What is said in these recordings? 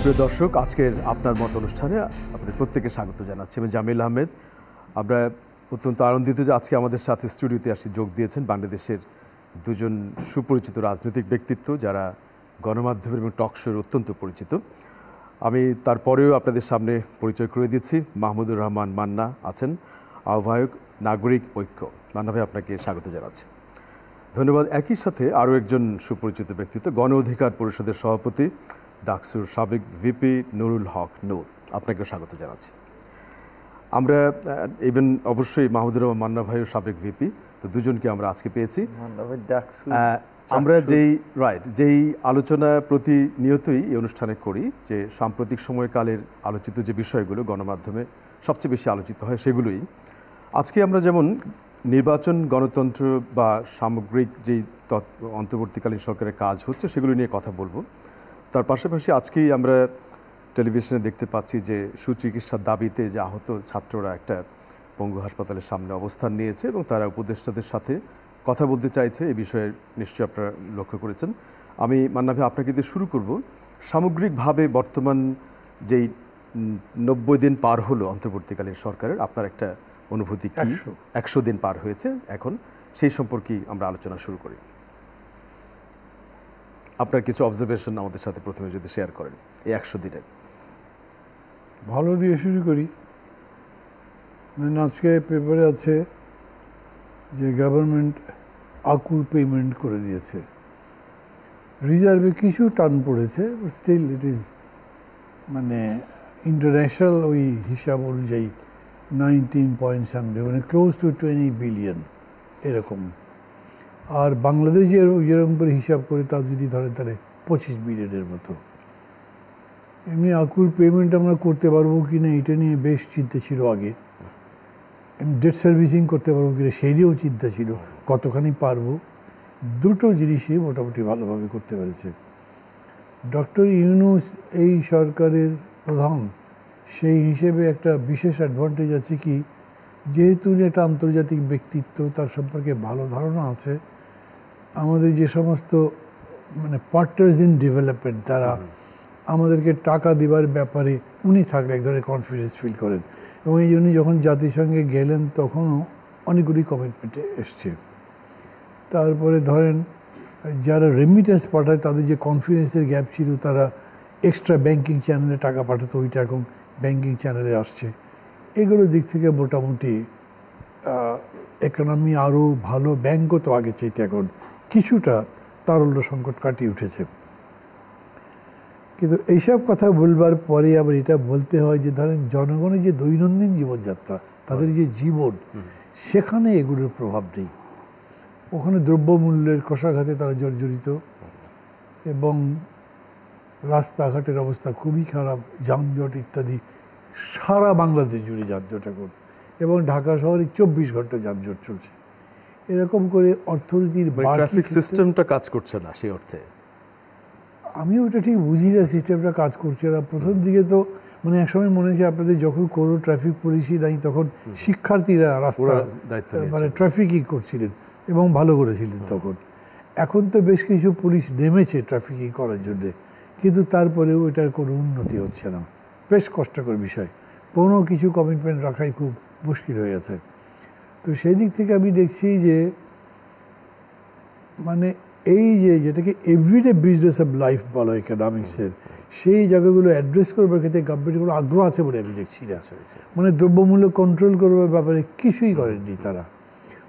প্রিয় দর্শক, আজকের আপনার মত অনুষ্ঠানে আপনাদের প্রত্যেকে স্বাগত জানাচ্ছি। আমি জামিল আহমেদ। আমরা অত্যন্ত আনন্দিত যে আজকে আমাদের সাথে স্টুডিওতে আসি যোগ দিয়েছেন বাংলাদেশের দুজন সুপরিচিত রাজনৈতিক ব্যক্তিত্ব, যারা গণমাধ্যমের এবং টক শোর অত্যন্ত পরিচিত। আমি তারপরেও আপনাদের সামনে পরিচয় করে দিচ্ছি। মাহমুদুর রহমান মান্না আছেন, আহ্বায়ক নাগরিক ঐক্য। মান্না ভাই, আপনাকে স্বাগত জানাচ্ছি। ধন্যবাদ। একই সাথে আরও একজন সুপরিচিত ব্যক্তিত্ব, গণ অধিকার পরিষদের সভাপতি ডাকসুর সাবেক ভিপি নুরুল হক নূর, আপনাকেও স্বাগত জানাচ্ছি। আমরা ইভেন অবশ্যই মাহমুদুর রহমান মান্না ভাইও সাবেক ভিপি, তো দুজনকে আমরা আজকে পেয়েছি। আমরা যেই আলোচনা প্রতিনিয়তই এই অনুষ্ঠানে করি, যে সাম্প্রতিক সময়কালের আলোচিত যে বিষয়গুলো গণমাধ্যমে সবচেয়ে বেশি আলোচিত হয় সেগুলোই। আজকে আমরা যেমন নির্বাচন, গণতন্ত্র বা সামগ্রিক যেই অন্তর্বর্তীকালীন সরকারের কাজ হচ্ছে সেগুলো নিয়ে কথা বলবো। তার পাশাপাশি আজকেই আমরা টেলিভিশনে দেখতে পাচ্ছি যে সুচিকিৎসার দাবিতে যে আহত ছাত্ররা একটা পঙ্গু হাসপাতালের সামনে অবস্থান নিয়েছে এবং তারা উপদেষ্টাদের সাথে কথা বলতে চাইছে। এই বিষয়ে নিশ্চয়ই আপনারা লক্ষ্য করেছেন। আমি মান্না ভাই আপনাকে দিয়ে শুরু করব। সামগ্রিকভাবে বর্তমান যেই 90 দিন পার হলো অন্তর্বর্তীকালীন সরকারের, আপনার একটা অনুভূতি কি? 100 দিন পার হয়েছে এখন, সেই সম্পর্কে আমরা আলোচনা শুরু করি। আপনার কিছু অবজারভেশন আমাদের সাথে প্রথমে যদি শেয়ার করেন এই 100 দিনের। ভালো দিয়ে শুরু করি। আজকে পেপারে আছে যে গভর্নমেন্ট আকুল পেমেন্ট করে দিয়েছে। রিজার্ভে কিছু টান পড়েছে, স্টিল ইট ইজ ইন্টারন্যাশনাল ওই হিসাব অনুযায়ী 19 ক্লোজ টু 20 বিলিয়ন এরকম। আর বাংলাদেশের যেরকম করে হিসাব করে তা যদি ধরে তাহলে 25 বিলিয়নের মতো। এমনি আকুল পেমেন্ট আমরা করতে পারবো কি না এটা নিয়ে বেশ চিন্তা ছিল আগে। ডেট সার্ভিসিং করতে পারবো কিনা সেই নিয়েও চিন্তা ছিল, কতখানি পারবো। দুটো জিনিসই মোটামুটি ভালোভাবে করতে পেরেছে। ডক্টর ইউনূস এই সরকারের প্রধান, সেই হিসেবে একটা বিশেষ অ্যাডভান্টেজ আছে কি, যেহেতু উনি একটা আন্তর্জাতিক ব্যক্তিত্ব, তার সম্পর্কে ভালো ধারণা আছে। আমাদের যে সমস্ত পার্টনার্স ইন ডেভেলপমেন্ট, তারা আমাদেরকে টাকা দেওয়ার ব্যাপারে উনি থাকলে এক ধরনের কনফিডেন্স ফিল করেন, এবং এই জন্য যখন জাতিসংঘে গেলেন তখনও অনেকগুলি কমিটমেন্টে এসছে। তারপরে ধরেন যারা রেমিটেন্স পাঠায় তাদের যে কনফিডেন্সের গ্যাপ ছিল, তারা এক্সট্রা ব্যাংকিং চ্যানেলে টাকা পাঠাতো, ওইটা এখন ব্যাংকিং চ্যানেলে আসছে। এগুলোর দিক থেকে মোটামুটি ইকোনমি আরও ভালো, ব্যাংকও তো আগের চাইতে এখন কিছুটা তারল্য সংকট কাটিয়ে উঠেছে। কিন্তু এইসব কথা বলবার পরে আবার এটা বলতে হয় যে ধরেন জনগণের যে দৈনন্দিন জীবনযাত্রা, তাদের যে জীবন, সেখানে এগুলোর প্রভাব নেই। ওখানে দ্রব্যমূল্যের কষাঘাতে তারা জর্জরিত, এবং রাস্তাঘাটের অবস্থা খুবই খারাপ, যানজট ইত্যাদি সারা বাংলাদেশ জুড়ে যানজট এখন, এবং ঢাকা শহরে 24 ঘন্টা যানজট চলছে। এরকম করে অর্থনীতির ট্রাফিক সিস্টেমটা কাজ করছে না সেই অর্থে। আমি ওটা ঠিক বুঝি না সিস্টেমটা কাজ করছে না। প্রথম দিকে তো একসময় মনে হয়েছে আপনাদের যখন কোনো ট্রাফিক পুলিশই নাই তখন শিক্ষার্থীরা রাস্তা ট্রাফিকিং করছিলেন এবং ভালো করেছিলেন তখন। এখন তো বেশ কিছু পুলিশ নেমেছে ট্রাফিকিং করার জন্যে, কিন্তু তারপরেও এটার কোনো উন্নতি হচ্ছে না। বেশ কষ্টকর বিষয়, কোনো কিছু কমিটমেন্ট রাখাই খুব মুশকিল হয়ে গেছে। তো সেই দিক থেকে আমি দেখছি যে এই যেটাকে এভরিডে বিজনেস অফ লাইফ বলা হয় ইকোনমিক্সের, সেই জায়গাগুলো অ্যাড্রেস করবার ক্ষেত্রে গভর্নমেন্টের কোনো আগ্রহ আছে বলে আমি দেখছি না। দ্রব্যমূল্য কন্ট্রোল করবার ব্যাপারে কিছুই করেননি তারা।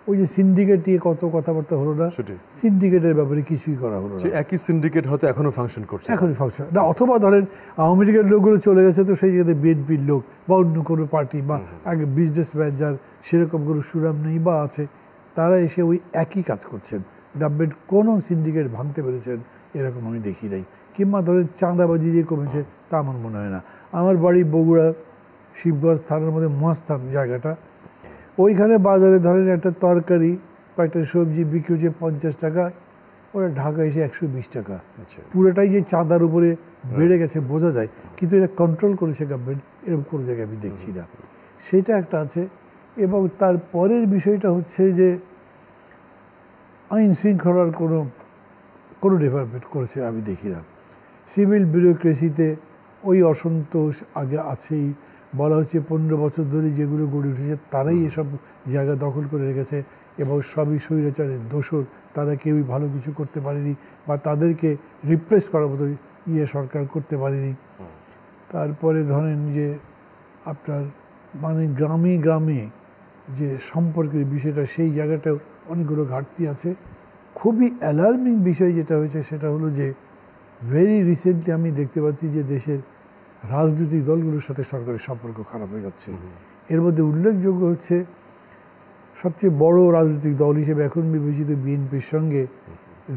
ওই যে সিন্ডিকেট নিয়ে কত কথাবার্তা হলো না, সিন্ডিকেটের ব্যাপারে কিছুই করা হলো না। একই সিন্ডিকেট হয়তো এখনো ফাংশন করছে, এখনই ফাংশন না। অথবা ধরেন আওয়ামী লীগের লোকগুলো চলে গেছে, তো সেই জায়গাতে বিএনপির লোক বা অন্য কোনো পার্টি বা আগে বিজনেসম্যান যার সেরকম কোনো সুনাম নেই বা আছে, তারা এসে ওই একই কাজ করছেন। গভর্নমেন্ট কোনো সিন্ডিকেট ভাঙতে পেরেছেন এরকম আমি দেখি নাই, কিংবা ধরেন চাঁদাবাজি যে কমেছে তা আমার মনে হয় না। আমার বাড়ি বগুড়া শিবগঞ্জ থানার মধ্যে মহাস্থান জায়গাটা, ওইখানে বাজারে ধরেন একটা তরকারি বা একটা সবজি বিক্রি হচ্ছে 50 টাকা, ওরা ঢাকা এসে 120 টাকা। পুরোটাই যে চাঁদার উপরে বেড়ে গেছে বোঝা যায়, কিন্তু এটা কন্ট্রোল করেছে গভর্নমেন্ট, এরকম কোনো জায়গায় আমি দেখছি না। সেটা একটা আছে। এবং তার পরের বিষয়টা হচ্ছে যে আইন শৃঙ্খলার কোনো ডেভেলপমেন্ট করেছে আমি দেখি না। সিভিল ব্যুরোক্রেসিতে ওই অসন্তোষ আগে আছেই। বলা হচ্ছে 15 বছর ধরে যেগুলো গড়ে উঠেছে তারাই এসব জায়গা দখল করে রেখেছে এবং সবই স্বৈরাচারের দোসর, তারা কেউই ভালো কিছু করতে পারেনি বা তাদেরকে রিপ্লেস করার মতো সরকার করতে পারেনি। তারপরে ধরেন যে আপনার মানে গ্রামে গ্রামে যে সম্পর্কের বিষয়টা, সেই জায়গাটাও অনেকগুলো ঘাটতি আছে। খুবই অ্যালার্মিং বিষয় যেটা হয়েছে সেটা হলো যে ভেরি রিসেন্টলি আমি দেখতে পাচ্ছি যে দেশের রাজনৈতিক দলগুলোর সাথে সরকারের সম্পর্ক খারাপ হয়ে যাচ্ছে। এর মধ্যে উল্লেখযোগ্য হচ্ছে সবচেয়ে বড় রাজনৈতিক দল হিসেবে এখন বিবেচিত বিএনপির সঙ্গে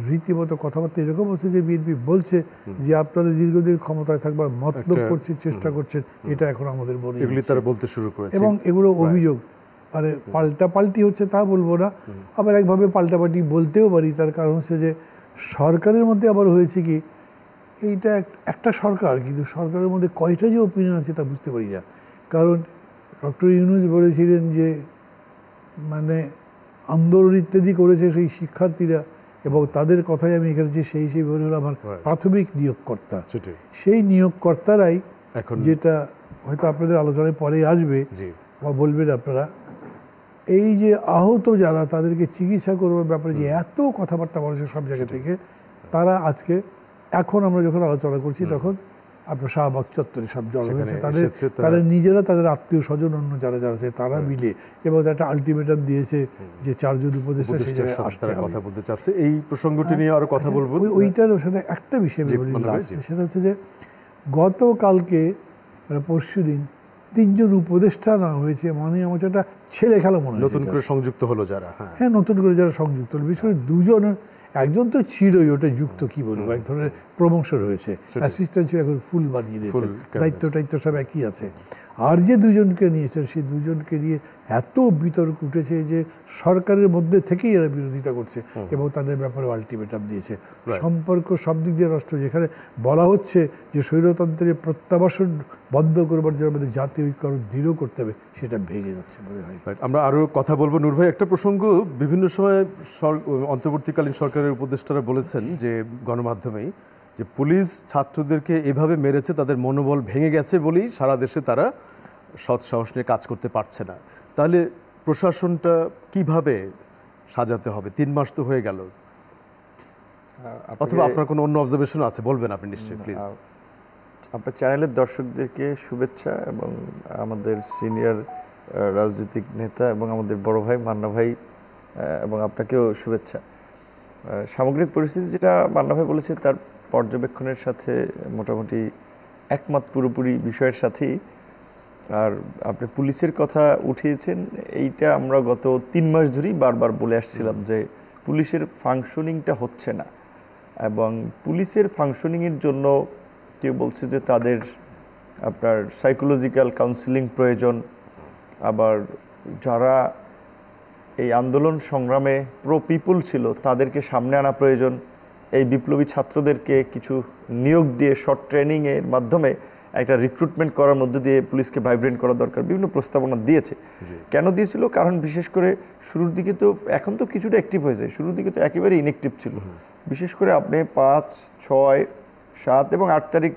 রীতিমতো কথাবার্তা এরকম হচ্ছে যে বিএনপি বলছে যে আপনারা দীর্ঘদিন ক্ষমতায় থাকবার মতলব করছেন, চেষ্টা করছেন, এটা এখন আমাদের মনে তারা বলতে শুরু করেছে। এবং এগুলো অভিযোগ মানে পাল্টাপাল্টি হচ্ছে তা বলবো না, আবার একভাবে পাল্টাপাল্টি বলতেও পারি। তার কারণ হচ্ছে যে সরকারের মধ্যে আবার হয়েছে কি, এইটা একটা সরকার, কিন্তু সরকারের মধ্যে কয়টা যে ওপিনিয়ন আছে তা বুঝতে পারি না। কারণ ডক্টর ইউনূস বলেছিলেন যে মানে আন্দোলন ইত্যাদি করেছে সেই শিক্ষার্থীরা, এবং তাদের কথাই আমি এখানে যে সেই হলো আমার প্রাথমিক নিয়োগকর্তা। সেই নিয়োগকর্তারাই এখন, যেটা হয়তো আপনাদের আলোচনায় পরে আসবে বা বলবেন আপনারা, এই যে আহত যারা তাদেরকে চিকিৎসা করবার ব্যাপারে যে এত কথাবার্তা বলেছে সব জায়গা থেকে, তারা আজকে এখন আমরা যখন আলোচনা করছি তখন আপনার শাহবাগ চত্বরে সব জড়ো হয়েছে। তারা নিজেরা, তাদের আত্মীয় স্বজন, অন্য যারা যারা আছে তারা মিলে, এবং একটা আলটিমেটাম দিয়েছে যে 4 জন উপদেষ্টা কথা বলতে চাচ্ছে। এই প্রসঙ্গটি নিয়ে আরো কথা বলবো। ওইটার সাথে একটা বিষয় সেটা হচ্ছে যে গতকালকে পরশুদিন 3 জন উপদেষ্টা না হয়েছে, মানে আমার একটা ছেলে খেলা মনে হয়। নতুন করে সংযুক্ত হলো যারা, হ্যাঁ নতুন করে যারা সংযুক্ত হলো, বিশেষ করে 2 জন, একজন তো ছিলই, ওটা যুক্ত কি বলবো, এক ধরনের প্রমোশন হয়েছে, অ্যাসিস্ট্যান্ট ছিল, এখন ফুল বানিয়ে দিয়েছে, দায়িত্ব সব একই আছে। আর যে 2 জনকে নিয়েছেন সেই 2 জনকে নিয়ে এত বিতর্ক উঠেছে যে সরকারের মধ্যে থেকেই এরা বিরোধিতা করছে এবং তাদের ব্যাপারে আলটিমেটাম দিয়েছে। সম্পর্ক সব দিক দিয়ে নষ্ট। যেখানে বলা হচ্ছে যে স্বৈরতন্ত্রের প্রত্যাবাসন বন্ধ করবার জন্য আমাদের জাতীয় ঐক্য দৃঢ় করতে হবে, সেটা ভেঙে যাচ্ছে মনে হয়। আমরা আরও কথা বলবো। নূর ভাই, একটা প্রসঙ্গ বিভিন্ন সময় অন্তর্বর্তীকালীন সরকারের উপদেষ্টারা বলেছেন যে গণমাধ্যমেই, যে পুলিশ ছাত্রদেরকে এভাবে মেরেছে, তাদের মনোবল ভেঙে গেছে বলেই সারা দেশে তারা সৎ সাহস নিয়ে কাজ করতে পারছে না। তাহলে প্রশাসনটা কিভাবে সাজাতে হবে? 3 মাস তো হয়ে গেল। অথবা আপনার কোনো অন্য অবজারভেশন আছে, বলবেন আপনি নিশ্চয়ই, প্লিজ। আপনার চ্যানেলের দর্শকদেরকে শুভেচ্ছা, এবং আমাদের সিনিয়র রাজনৈতিক নেতা এবং আমাদের বড় ভাই মান্না ভাই, এবং আপনাকেও শুভেচ্ছা। সামগ্রিক পরিস্থিতি যেটা মান্না ভাই বলেছে তার পর্যবেক্ষণের সাথে মোটামুটি একমত পুরোপুরি বিষয়ের সাথেই। আর আপনি পুলিশের কথা উঠিয়েছেন, এইটা আমরা গত 3 মাস ধরেই বারবার বলে আসছিলাম যে পুলিশের ফাংশনিংটা হচ্ছে না, এবং পুলিশের ফাংশনিংয়ের জন্য কেউ বলছে যে তাদের আপনার সাইকোলজিক্যাল কাউন্সিলিং প্রয়োজন, আবার যারা এই আন্দোলন সংগ্রামে প্রো পিপুল ছিল তাদেরকে সামনে আনা প্রয়োজন, এই বিপ্লবী ছাত্রদেরকে কিছু নিয়োগ দিয়ে শর্ট ট্রেনিংয়ের মাধ্যমে একটা রিক্রুটমেন্ট করার মধ্য দিয়ে পুলিশকে ভাইব্রেন্ট করা দরকার, বিভিন্ন প্রস্তাবনা দিয়েছে। কেন দিয়েছিল? কারণ বিশেষ করে শুরুর দিকে তো, এখন তো কিছুটা অ্যাক্টিভ হয়েছে, শুরুর দিকে তো একেবারে ইনঅ্যাক্টিভ ছিল। বিশেষ করে আপনি 5, 6, 7 এবং 8 তারিখ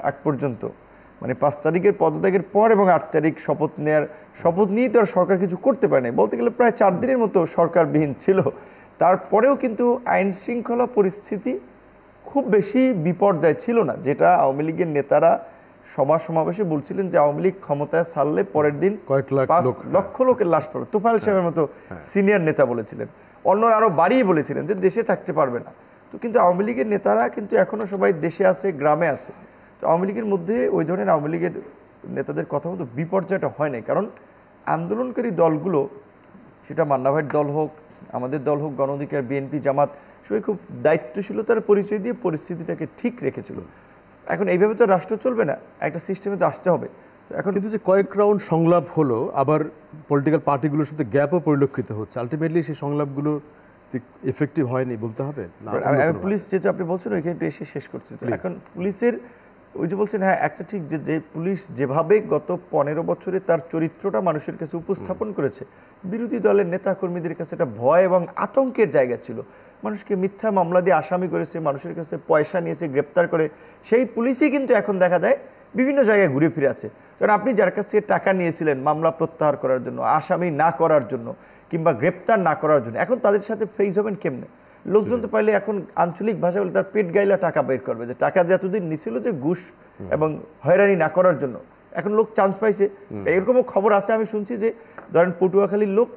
আগ পর্যন্ত, মানে 5 তারিখের পদত্যাগের পর এবং 8 তারিখ শপথ নিয়েই তো আর সরকার কিছু করতে পারে নাই, বলতে গেলে প্রায় 4 দিনের মতো সরকারবিহীন ছিল। তারপরেও কিন্তু আইন শৃঙ্খলা পরিস্থিতি খুব বেশি বিপর্যয় ছিল না, যেটা আওয়ামী লীগের নেতারা সভা সমাবেশে বলছিলেন যে আওয়ামী লীগ ক্ষমতায় ছাড়লে পরের দিন 5 লক্ষ লোকের লাশ পড়বে। তোফায়েল সাহেবের মতো সিনিয়র নেতা বলেছিলেন, অন্যরা আরও বাড়িয়ে বলেছিলেন যে দেশে থাকতে পারবে না। তো কিন্তু আওয়ামী লীগের নেতারা কিন্তু এখনও সবাই দেশে আছে, গ্রামে আছে। তো আওয়ামী লীগের মধ্যে ওই ধরনের আওয়ামী লীগের নেতাদের কথা মতো বিপর্যয়টা হয় নাই, কারণ আন্দোলনকারী দলগুলো, সেটা মান্না ভাইয়ের দল হোক, আমাদের দল হোক, গণ অধিকার, বিএনপি, জামাত, সবাই খুব দায়িত্বশীলতার পরিচয় দিয়ে পরিস্থিতিটাকে ঠিক রেখেছিল। এখন এইভাবে তো রাষ্ট্র চলবে না, একটা সিস্টেমে তো আসতে হবে। এখন কিন্তু যে কয়েক রাউন্ড সংলাপ হলো, আবার পলিটিক্যাল পার্টিগুলোর সাথে গ্যাপও পরিলক্ষিত হচ্ছে, আলটিমেটলি সেই সংলাপগুলো এফেক্টিভ হয়নি বলতে হবে। পুলিশ, যেহেতু আপনি বলছেন ওইখানে একটু এসে শেষ করছে। এখন পুলিশের ওই যে বলছেন, হ্যাঁ একটা ঠিক, যে পুলিশ যেভাবে গত 15 বছরে তার চরিত্রটা মানুষের কাছে উপস্থাপন করেছে, বিরোধী দলের নেতাকর্মীদের কাছে একটা ভয় এবং আতঙ্কের জায়গা ছিল। মানুষকে মিথ্যা মামলা দিয়ে আসামি করেছে, মানুষের কাছে পয়সা নিয়েছে, গ্রেপ্তার করে, সেই পুলিশই কিন্তু এখন দেখা যায় বিভিন্ন জায়গায় ঘুরে ফিরে আছে। কারণ আপনি যার কাছ থেকে টাকা নিয়েছিলেন মামলা প্রত্যাহার করার জন্য, আসামি না করার জন্য, কিংবা গ্রেপ্তার না করার জন্য, এখন তাদের সাথে ফেস হবেন কেমনে? লোকজন তো পাইলে এখন আঞ্চলিক ভাষা বলে তার পেট গাইলা টাকা বের করবে, যে টাকা যে এতদিন নিছিল যে ঘুষ এবং হয়রানি না করার জন্য, এখন লোক চান্স পাইছে। এরকমও খবর আছে, আমি শুনছি যে ধরেন পটুয়াখালীর লোক,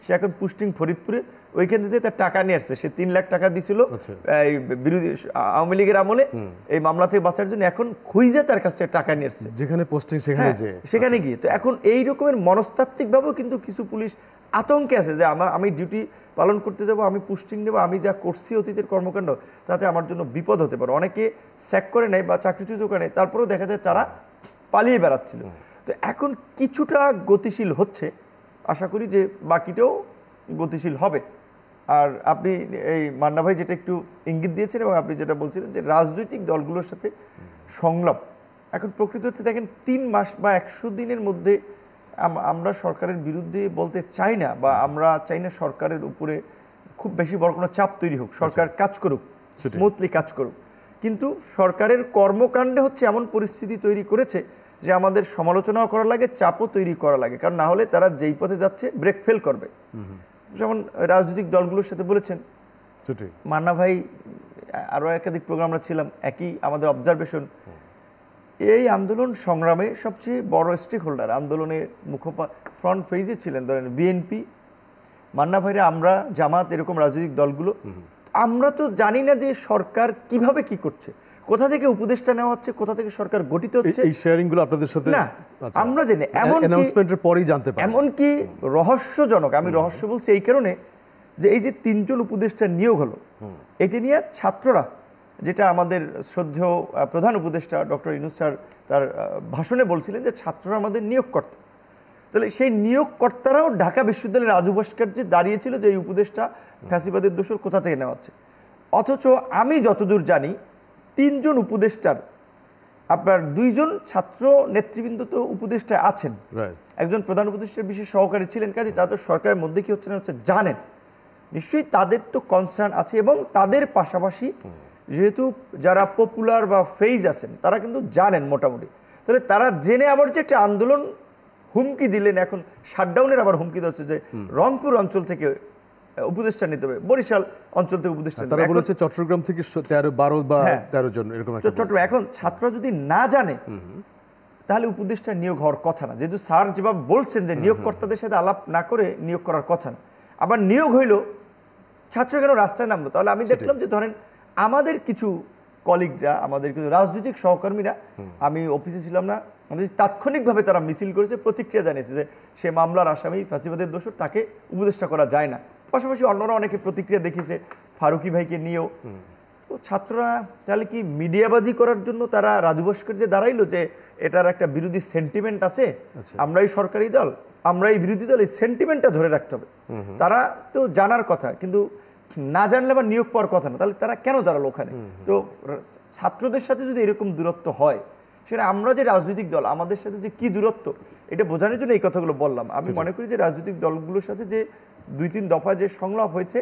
সে এখন পোস্টিং ফরিদপুরে, ওইখানে যে তার টাকা নিয়ে আসছে, সে 3 লাখ টাকা দিছিল এই বিরোধী আওয়ামী লীগের আমলে এই মামলা থেকে বাঁচার জন্য, এখন খুঁজে তার কাছ থেকে টাকা নিয়ে আসছে, যেখানে পোস্টিং সেখানে গিয়ে। তো এখন এই রকমের মনস্তাত্ত্বিকভাবেও কিন্তু কিছু পুলিশ আতঙ্কে আছে যে আমি ডিউটি পালন করতে যাব, আমি পোস্টিং নেব, আমি যা করছি অতীতের কর্মকাণ্ড তাতে আমার জন্য বিপদ হতে পারে। অনেকে স্যাক করে নেয় বা চাকরিচ্যুত করে নেয়, তারপরেও দেখা যায় তারা পালিয়ে বেড়াচ্ছিল। তো এখন কিছুটা গতিশীল হচ্ছে, আশা করি যে বাকিটাও গতিশীল হবে। আর আপনি এই মান্না ভাই যেটা একটু ইঙ্গিত দিয়েছেন এবং আপনি যেটা বলছিলেন যে রাজনৈতিক দলগুলোর সাথে সংলাপ, এখন প্রকৃত হচ্ছে দেখেন 3 মাস বা 100 দিনের মধ্যে আমরা সরকারের বিরুদ্ধে বলতে চাই না, বা আমরা চাই না সরকারের উপরে খুব বেশি বড় কোনো চাপ তৈরি হোক, সরকার কাজ করুক, স্মুথলি কাজ করুক। কিন্তু সরকারের কর্মকাণ্ডে হচ্ছে এমন পরিস্থিতি তৈরি করেছে যে আমাদের সমালোচনাও করা লাগে, চাপও তৈরি করা লাগে, কারণ না হলে তারা যেই পথে যাচ্ছে ব্রেক ফেল করবে। যেমন রাজনৈতিক দলগুলোর সাথে বলেছেন মান্না ভাই, আরও একাধিক প্রোগ্রামরা ছিলাম, একই আমাদের অবজারভেশন, এই আন্দোলন সংগ্রামে সবচেয়ে বড় স্টেক হোল্ডার, আন্দোলনের ফ্রন্ট ফেজে ছিলেন ধরেন বিএনপি, মান্না ভাইরা, আমরা, জামাত, এরকম রাজনৈতিক দলগুলো। আমরা তো জানি না যে সরকার কিভাবে কি করছে, কোথা থেকে উপদেষ্টা নেওয়া হচ্ছে, কোথা থেকে সরকার গঠিত হচ্ছে, এই শেয়ারিং গুলো আপনাদের সাথে না আমরা জানি। অ্যানাউন্সমেন্টের পরেই জানতে পারি। এমনকি রহস্যজনক, আমি রহস্য বলছি এই কারণে যে এই যে 3 জন উপদেষ্টা নিয়োগ হলো, এটি নিয়ে ছাত্ররা, যেটা আমাদের শ্রদ্ধেয় প্রধান উপদেষ্টা ডক্টর ইউনূস স্যার তার ভাষণে বলছিলেন যে ছাত্ররা আমাদের নিয়োগকর্তা, তাহলে সেই নিয়োগকর্তারাও ঢাকা বিশ্ববিদ্যালয়ের রাজু ভাস্কর্যে দাঁড়িয়েছিল যে এই উপদেষ্টা ফ্যাসিবাদের দোসর কোথা থেকে নেওয়া হচ্ছে। অথচ আমি যতদূর জানি 3 জন উপদেষ্টার আপনার 2 জন ছাত্র নেতৃবৃন্দ তো উপদেষ্টা আছেন, একজন প্রধান উপদেষ্টার বিশেষ সহকারী ছিলেন, কাজে তারা তো সরকারের মধ্যে কি হচ্ছে না হচ্ছে জানেন, নিশ্চয়ই তাদের তো কনসার্ন আছে। এবং তাদের পাশাপাশি যেহেতু যারা পপুলার বা ফেজ আছেন তারা কিন্তু জানেন মোটামুটি, তাহলে তারা জেনে আবার যে একটা আন্দোলন হুমকি দিলেন, এখন শাটডাউনের আবার হুমকি দিচ্ছে যে রংপুর অঞ্চল থেকে উপদেষ্টা নিতে হবে, বরিশাল অঞ্চল থেকে উপদেষ্টা নিতে হবে, তারা বলেছে চট্টগ্রাম থেকে 12 বা 13 জন এরকম একটা চট্টগ্রাম। এখন ছাত্ররা যদি না জানে তাহলে উপদেষ্টা নিয়োগ হওয়ার কথা না, যেহেতু স্যার যেভাবে বলছেন যে নিয়োগকর্তাদের সাথে আলাপ না করে নিয়োগ করার কথা না। আবার নিয়োগ হইল, ছাত্র কেন রাস্তায় নামলো? তাহলে আমি দেখলাম যে ধরেন আমাদের কিছু কলিগরা, আমাদের কিছু রাজনৈতিক সহকর্মীরা, আমি অফিসে ছিলাম না, আমাদের তাৎক্ষণিকভাবে তারা মিছিল করেছে, প্রতিক্রিয়া জানিয়েছে যে সে মামলার আসামি, ফ্যাসিবাদের দোষর, তাকে উপদেষ্টা করা যায় না। পাশাপাশি অন্যরা অনেকে প্রতিক্রিয়া দেখিয়েছে, ফারুকি ভাইকে নিয়েও। তো ছাত্ররা তাহলে কি মিডিয়াবাজি করার জন্য তারা রাজু ভাস্কর্যে দাঁড়াইলো যে এটার একটা বিরোধী সেন্টিমেন্ট আছে, আমরাই সরকারি দল, আমরাই বিরোধী দল, এই সেন্টিমেন্টটা ধরে রাখতে হবে। তারা তো জানার কথা, কিন্তু না জানলে আবার নিয়োগ পাওয়ার কথা না, তাহলে তারা কেন দাঁড়ালো ওখানে? তো ছাত্রদের সাথে যদি এরকম দূরত্ব হয়, সেটা আমরা যে রাজনৈতিক দল আমাদের সাথে যে কি দূরত্ব, এটা বোঝানোর জন্য এই কথাগুলো বললাম। আমি মনে করি যে রাজনৈতিক দলগুলোর সাথে যে 2-3 দফা যে সংলাপ হয়েছে,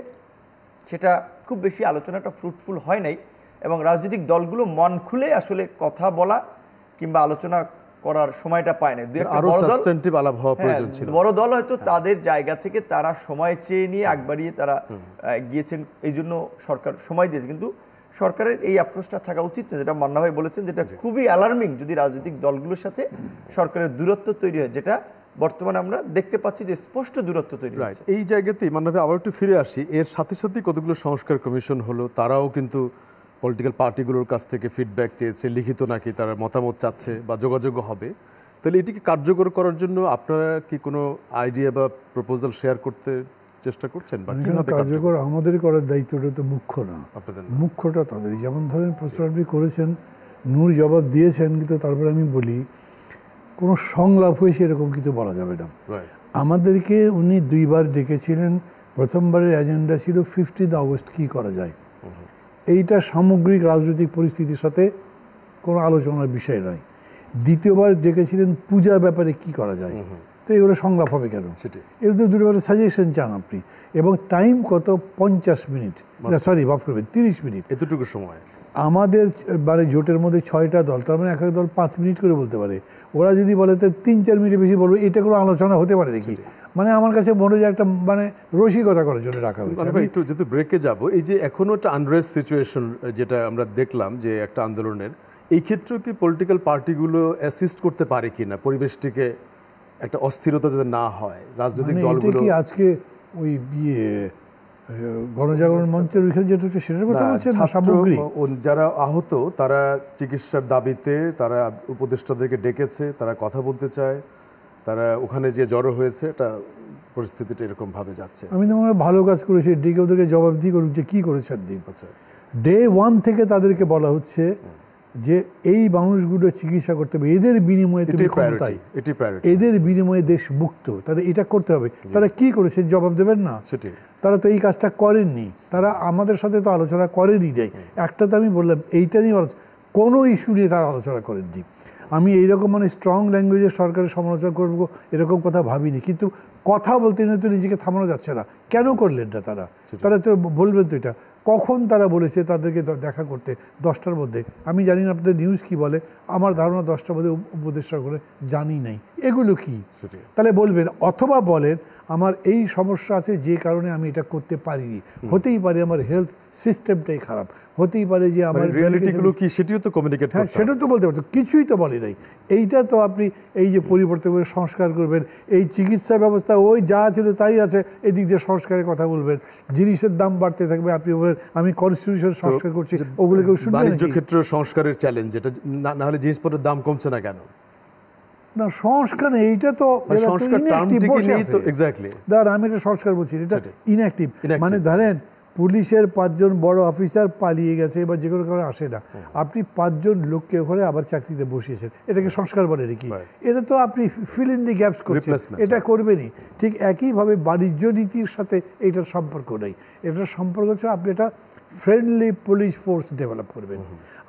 সেটা খুব বেশি আলোচনাটা ফ্রুটফুল হয় নাই, এবং রাজনৈতিক দলগুলো মন খুলে আসলে কথা বলা কিংবা আলোচনা করার সময়টা পায় না। বড় দল হয়তো তাদের জায়গা থেকে তারা সময় চেয়ে নিয়ে আগ বাড়িয়ে তারা গিয়েছেন, এই জন্য সরকার সময় দিয়েছে। কিন্তু সরকারের এই অ্যাপ্রোচটা থাকা উচিত না, যেটা মান্না ভাই বলেছেন, যেটা খুবই অ্যালার্মিং যদি রাজনৈতিক দলগুলোর সাথে সরকারের দূরত্ব তৈরি হয়, যেটা বর্তমানে আমরা দেখতে পাচ্ছি যে স্পষ্ট দূরত্ব তৈরি হচ্ছে। এই জায়গাতেই মান্না ভাই আবার একটু ফিরে আসি, এর সাথে সাথে কতগুলো সংস্কার কমিশন হলো, তারাও কিন্তু পলিটিক্যাল পার্টিগুলোর কাছ থেকে ফিডব্যাক চেয়েছে, লিখিত নাকি তারা মতামত চাচ্ছে বা যোগাযোগ হবে। তাহলে এটিকে কার্যকর করার জন্য আপনারা কি কোনো আইডিয়া বা প্রপোজাল শেয়ার করতে চেষ্টা করছেন? বা কিভাবে কার্যকর আমাদের করার দায়িত্বটা তো মুখ্য না, মুখ্যটা তাদের। যেমন ধরেন প্রশ্ন আপনি করেছেন, নূর জবাব দিয়েছেন, কিন্তু তারপরে আমি বলি কোনো সংলাপ হয়েছে এরকম কিছু বলা যাবে না। আমাদেরকে উনি 2 বার ডেকেছিলেন। প্রথমবারের এজেন্ডা ছিল 15 আগস্ট কী করা যায়, এইটা সামগ্রিক রাজনৈতিক পরিস্থিতির সাথে কোনো আলোচনার বিষয় নয়। দ্বিতীয়বার ডেকেছিলেন পূজার ব্যাপারে কি করা যায়, তো এগুলো সংলাপ হবে কেন? এর তো 2 বারের সাজেশন চান আপনি, এবং টাইম কত? 50 মিনিট, সরি মাফ করবেন 30 মিনিট, এতটুকু সময়। আমাদের মানে জোটের মধ্যে 6টা দল, তার মানে এক এক দল 5 মিনিট করে বলতে পারে। ওরা যদি বলে তো 3-4 মিনিট বেশি বলবে, এটা কোনো আলোচনা হতে পারে নাকি? মানে আমার কাছে মনে হয় একটা মানে রসিকতা করার জন্য রাখা হয়েছে। মানে ভাই একটু যেহেতু ব্রেকে যাব, এই যে এখনো একটা আনরেস্ট সিচুয়েশন যেটা আমরা দেখলাম যে একটা আন্দোলনের, এই ক্ষেত্রে কি পলিটিক্যাল পার্টিগুলো অ্যাসিস্ট করতে পারে কিনা পরিবেশটিকে একটা অস্থিরতা যাতে না হয়, রাজনৈতিক মানে এটা দলগুলো? কি আজকে ওই গণজাগরণ মঞ্চের ওইখানে যেটা হচ্ছে সেটার কথা বলছেন না? সামগ্রিক যারা আহত তারা চিকিৎসার দাবিতে তারা উপদেষ্টাদেরকে ডেকেছে, তারা কথা বলতে চায়, তারা ওখানে যে জড়ো হয়েছে, এটা পরিস্থিতিটা এরকম ভাবে যাচ্ছে। আমি তো মনে হয় ভালো কাজ করেছি, ডেকে ওদেরকে জবাবদিহি করুক যে কী করেছে দিন। আচ্ছা, ডে 1 থেকে তাদেরকে বলা হচ্ছে যে এই মানুষগুলো চিকিৎসা করতে হবে, এদের বিনিময়ে তুমি ক্ষমতায়, এদের বিনিময়ে দেশ মুক্ত, তাদের এটা করতে হবে। তারা কি করেছে জবাব দেবেন না? সেটাই। তারা তো এই কাজটা করেননি, তারা আমাদের সাথে তো আলোচনা করেনি। যাই একটা তো আমি বললাম এইটা নিয়ে কোনো ইস্যু নিয়ে তারা আলোচনা করেননি। আমি এইরকম মানে স্ট্রং ল্যাঙ্গুয়েজে সরকারের সমালোচনা করবো এরকম কথা ভাবিনি, কিন্তু কথা বলতে না তো নিজেকে থামানো যাচ্ছে না। কেন করলেন না তারা? তারা তো বলবেন তো এটা কখন তারা বলেছে তাদেরকে দেখা করতে 10টার মধ্যে? আমি জানি না আপনাদের নিউজ কি বলে, আমার ধারণা 10টার মধ্যে উপদেষ্টা করে, জানি নাই এগুলো কি। তাহলে বলবেন, অথবা বলেন আমার এই সমস্যা আছে যে কারণে আমি এটা করতে পারিনি। হতেই পারে আমার হেলথ সিস্টেমটাই খারাপ, হতেই পারে যে আমার রিয়ালিটিগুলো কি সেটিও তো কমিউনিকেট করতে হবে। সেটা তো বলতে পারতো, কিছুই তো বলে নাই। এইটা তো আপনি এই যে পরিবর্তন করে সংস্কার করবেন, এই চিকিৎসা ব্যবস্থা ওই যা ছিল তাই আছে, এদিক দিয়ে সংস্কারের কথা বলবেন, জিনিসের দাম বাড়তে থাকবে, আপনি বলবেন আমি কনস্টিটিউশন সংস্কার করছি, ওগুলো কেউ শুনবে? বাণিজ্য ক্ষেত্রে সংস্কারের চ্যালেঞ্জ, এটা না হলে জিনিসপত্রের দাম কমছে না কেন? না সংস্কার নেই, এইটা তো সংস্কার টার্মটিকে নেই তো। এক্স্যাক্টলি, দাঁড়ান আমি এটা সংস্কার বলছি, এটা ইনঅ্যাক্টিভ। মানে ধরেন পুলিশের 5 জন বড় অফিসার পালিয়ে গেছে, এবার যে কোনো কারণে আসে না, আপনি 5 জন লোককে ওখানে আবার চাকরিতে বসিয়েছেন, এটাকে সংস্কার বলে নাকি? এটা তো আপনি ফিল ইন দি গ্যাপস করছেন, এটা করবেনই। ঠিক একইভাবে বাণিজ্য নীতির সাথে এইটার সম্পর্ক নেই। এটার সম্পর্ক হচ্ছে আপনি একটা ফ্রেন্ডলি পুলিশ ফোর্স ডেভেলপ করবেন,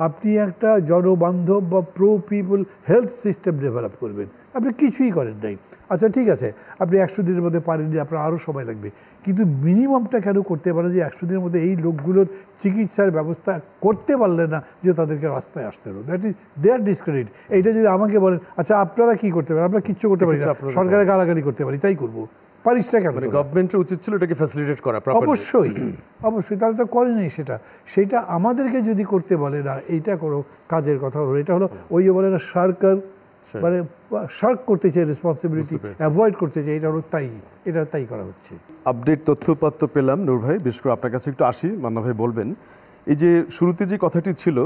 আপনি একটা জনবান্ধব বা pro people health system develop করবেন, আপনি কিছুই করেন নাই। আচ্ছা ঠিক আছে, আপনি 100 দিনের মধ্যে পারেননি, আপনার আরও সময় লাগবে, কিন্তু মিনিমামটা কেন করতে পারেন যে 100 দিনের মধ্যে এই লোকগুলোর চিকিৎসার ব্যবস্থা করতে পারলেন না, যে তাদেরকে রাস্তায় আসতে হলো? That is their discredit. এইটা যদি আমাকে বলেন আচ্ছা আপনারা কি করতে পারেন, আমরা কিচ্ছু করতে পারি না, সরকারের গালাগালি করতে পারি, তাই করবো, পারিসটা কেন? গভর্নমেন্টের উচিত ছিল এটাকে ফ্যাসিলিটেট করা। অবশ্যই অবশ্যই, তারা তো করে নাই সেটা আমাদেরকে যদি করতে বলে না, এইটা করো, কাজের কথা হলো, এটা হলো ওই যে বলে না সরকার মানে সার্ক করতে চাই, রেসপন্সিবিলিটি অ্যাভয়েড করতে চাই, এটা হলো তাই করা হচ্ছে। আপডেট তথ্যপাত্র পেলাম নূর ভাই, বিশেষ করে আপনার কাছে একটু আসি, মান্না ভাই বলবেন এই যে শুরুতে যে কথাটি ছিল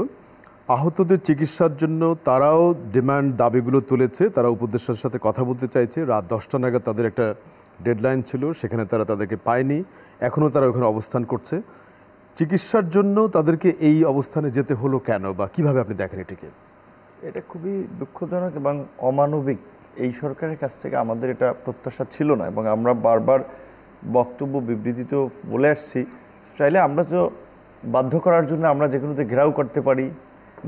আহতদের চিকিৎসার জন্য তারাও ডিমান্ড দাবিগুলো তুলেছে, তারা উপদেষ্টার সাথে কথা বলতে চাইছে, রাত 10টা নাগাদ তাদের একটা ডেডলাইন ছিল, সেখানে তারা তাদেরকে পায়নি, এখনও তারা ওখানে অবস্থান করছে। চিকিৎসার জন্য তাদেরকে এই অবস্থানে যেতে হলো কেন, বা কিভাবে আপনি দেখেন এটিকে? এটা খুবই দুঃখজনক এবং অমানবিক। এই সরকারের কাছ থেকে আমাদের এটা প্রত্যাশা ছিল না, এবং আমরা বারবার বক্তব্য বিবৃতিতেও বলে আসছি, চাইলে আমরা তো বাধ্য করার জন্য আমরা যে কোনোতে ঘেরাও করতে পারি,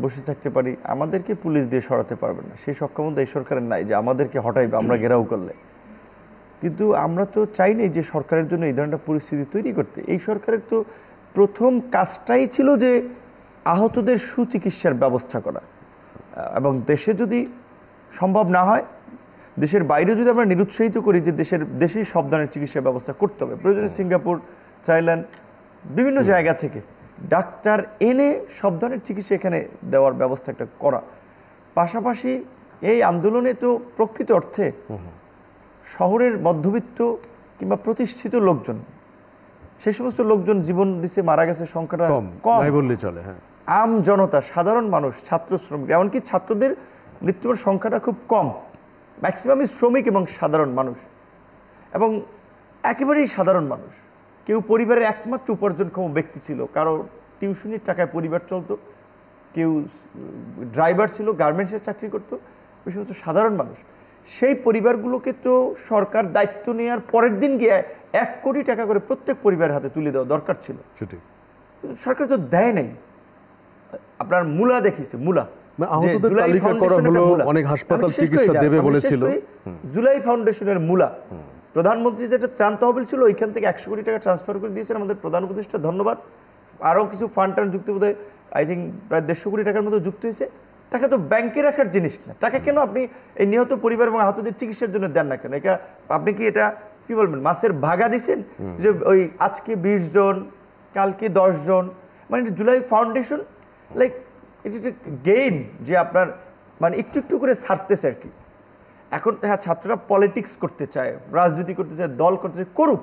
বসে থাকতে পারি, আমাদেরকে পুলিশ দিয়ে সরাতে পারবে না, সেই সক্ষমতা এই সরকারের নাই যে আমাদেরকে হটাইবে আমরা ঘেরাও করলে। কিন্তু আমরা তো চাইনি যে সরকারের জন্য এই ধরনের পরিস্থিতি তৈরি করতে। এই সরকারের তো প্রথম কাজটাই ছিল যে আহতদের সুচিকিৎসার ব্যবস্থা করা, এবং দেশে যদি সম্ভব না হয়, দেশের বাইরে যদি আমরা নিরুৎসাহিত করি যে দেশেই সব ধরনের চিকিৎসার ব্যবস্থা করতে হবে, প্রয়োজনে সিঙ্গাপুর, থাইল্যান্ড, বিভিন্ন জায়গা থেকে ডাক্তার এনে সব ধরনের চিকিৎসা এখানে দেওয়ার ব্যবস্থা একটা করা। পাশাপাশি এই আন্দোলনে তো প্রকৃত অর্থে শহরের মধ্যবিত্ত কিংবা প্রতিষ্ঠিত লোকজন, সেই সমস্ত লোকজন জীবন দিছে, মারা গেছে, সংখ্যাটা কম বললে চলে। হ্যাঁ, আম জনতা, সাধারণ মানুষ, ছাত্র শ্রমিক, এমনকি ছাত্রদের মৃত্যুর সংখ্যাটা খুব কম, ম্যাক্সিমামই শ্রমিক এবং সাধারণ মানুষ, এবং একেবারেই সাধারণ মানুষ। কেউ পরিবারের একমাত্র উপার্জনক্ষম ব্যক্তি ছিল, কারো টিউশনির টাকায় পরিবার চলতো, কেউ ড্রাইভার ছিল, গার্মেন্টসের চাকরি করতো, ওই সমস্ত সাধারণ মানুষ। সেই পরিবারগুলোকে তো সরকার দায়িত্ব নেওয়ার পরের দিন গিয়ে 1 কোটি টাকা করে প্রত্যেক পরিবারের হাতে তুলে দেওয়া দরকার ছিল, সরকার তো দেয় নাই। আপনার মূলা দেখিছে, মূলা আহতদের তালিকা করা হলো, অনেক হাসপাতাল চিকিৎসা দেবে বলেছিল। জুলাই ফাউন্ডেশনের মূলা প্রধানমন্ত্রী যেটা ত্রাণ তহবিল ছিল, ওইখান থেকে 100 কোটি টাকা ট্রান্সফার করে দিয়েছেন আমাদের প্রধান উপদেষ্টা, ধন্যবাদ। আরও কিছু ফান্ড টান যুক্ত বোধহয় আই থিঙ্ক প্রায় 150 কোটি টাকার মতো যুক্ত হয়েছে। টাকা তো ব্যাংকে রাখার জিনিস না, টাকা কেন আপনি এই নিহত পরিবার এবং আহতদের চিকিৎসার জন্য দেন না কেন? এটা আপনি কি এটা কি বলবেন মাসের ভাগা দিচ্ছেন যে ওই আজকে 20 জন কালকে 10 জন, মানে July foundation like it is a game যে আপনার মানে একটু একটু করে ছাড়তেছে আর কি। এখন হ্যাঁ ছাত্ররা পলিটিক্স করতে চায়, রাজনীতি করতে চায়, দল করতে চায়, করুক,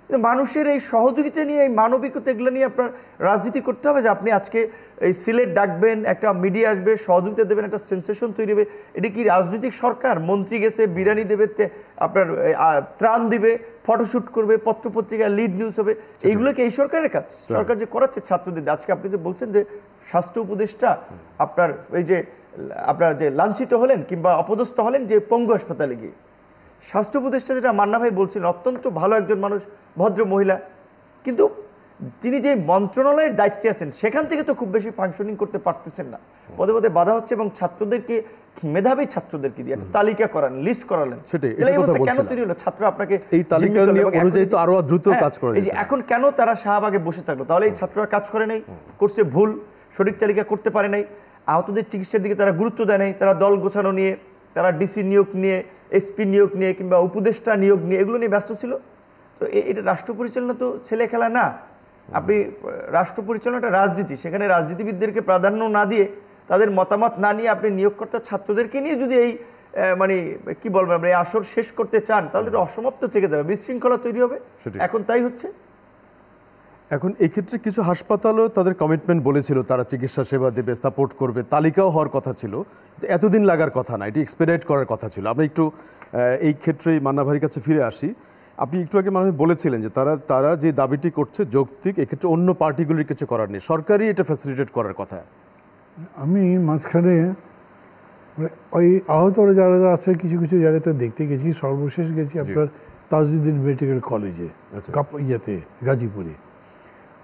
কিন্তু মানুষের এই সহযোগিতা নিয়ে এই মানবিকতা এগুলো নিয়ে আপনার রাজনীতি করতে হবে। যে আপনি আজকে এই সিলেট ডাকবেন, একটা মিডিয়া আসবে, সহযোগিতা দেবেন, একটা সেন্সেশন তৈরি হবে। এটা কি রাজনৈতিক সরকার? মন্ত্রী গেছে বিরিয়ানি দেবে, আপনার ত্রাণ দিবে, ফটোশ্যুট করবে, পত্রপত্রিকায় লিড নিউজ হবে, এইগুলো কি এই সরকারের কাজ? সরকার যে করাচ্ছে ছাত্রদের, আজকে আপনি যে বলছেন যে স্বাস্থ্য উপদেষ্টা আপনার এই যে আপনার যে লাঞ্ছিত হলেন কিংবা অপদস্থ হলেন যে পঙ্গু হাসপাতালে গিয়ে, স্বাস্থ্য উপদেষ্টা যেটা মান্না ভাই বলছিলেন, অত্যন্ত ভালো একজন মানুষ, ভদ্র মহিলা, কিন্তু তিনি যে মন্ত্রণালয়ের দায়িত্বে আছেন সেখান থেকে তো খুব বেশি ফাংশনিং করতে পারতেছেন না, পদে পদে বাধা হচ্ছে। এবং ছাত্রদেরকে মেধাবী ছাত্রদেরকে দিয়ে একটা তালিকা করান, লিস্ট করালেন, কেন তৈরি হলো? ছাত্র আপনাকে এই তালিকা অনুযায়ী তো আরো দ্রুত কাজ করে। এই যে এখন কেন তারা শাহবাগে বসে থাকলো? তাহলে এই ছাত্ররা কাজ করে নাই, করছে ভুল, সঠিক তালিকা করতে পারে নাই, আহতদের চিকিৎসার দিকে তারা গুরুত্ব দেয় নাই, তারা দল গোছানো নিয়ে, তারা ডিসি নিয়োগ নিয়ে, এসপি নিয়োগ নিয়ে কিংবা উপদেষ্টা নিয়োগ নিয়ে এগুলো নিয়ে ব্যস্ত ছিল। তো এটা রাষ্ট্র পরিচালনা তো ছেলে খেলা না। আপনি রাষ্ট্র পরিচালনাটা রাজনীতি, সেখানে রাজনীতিবিদদেরকে প্রাধান্য না দিয়ে, তাদের মতামত না নিয়ে আপনি নিয়োগকর্তা ছাত্রদেরকে নিয়ে যদি এই মানে কি বলবেন আমরা এই আসর শেষ করতে চান, তাহলে তো অসমাপ্ত থেকে যাবে, বিশৃঙ্খলা তৈরি হবে। এখন তাই হচ্ছে। এখন এই ক্ষেত্রে কিছু হাসপাতালও তাদের কমিটমেন্ট বলেছিল তারা চিকিৎসা সেবা দেবে, সাপোর্ট করবে, তালিকাও হওয়ার কথা ছিল, এতদিন লাগার কথা না, এটি এক্সপেডিট করার কথা ছিল। আমরা একটু এই ক্ষেত্রে মান্না ভাইয়ের কাছে ফিরে আসি। আপনি একটু আগে মানে বলেছিলেন যে তারা যে দাবিটি করছে যৌক্তিক, এক্ষেত্রে অন্য পার্টিগুলির কিছু করার নেই, সরকারই এটা ফ্যাসিলিটেট করার কথা। আমি মাঝখানে ওই আহতরা যারা আছে কিছু কিছু জায়গাতে দেখতে গেছি, সর্বশেষ গেছি আপনার তাজউদ্দিন মেডিকেল কলেজে ইয়েতে গাজীপুরে।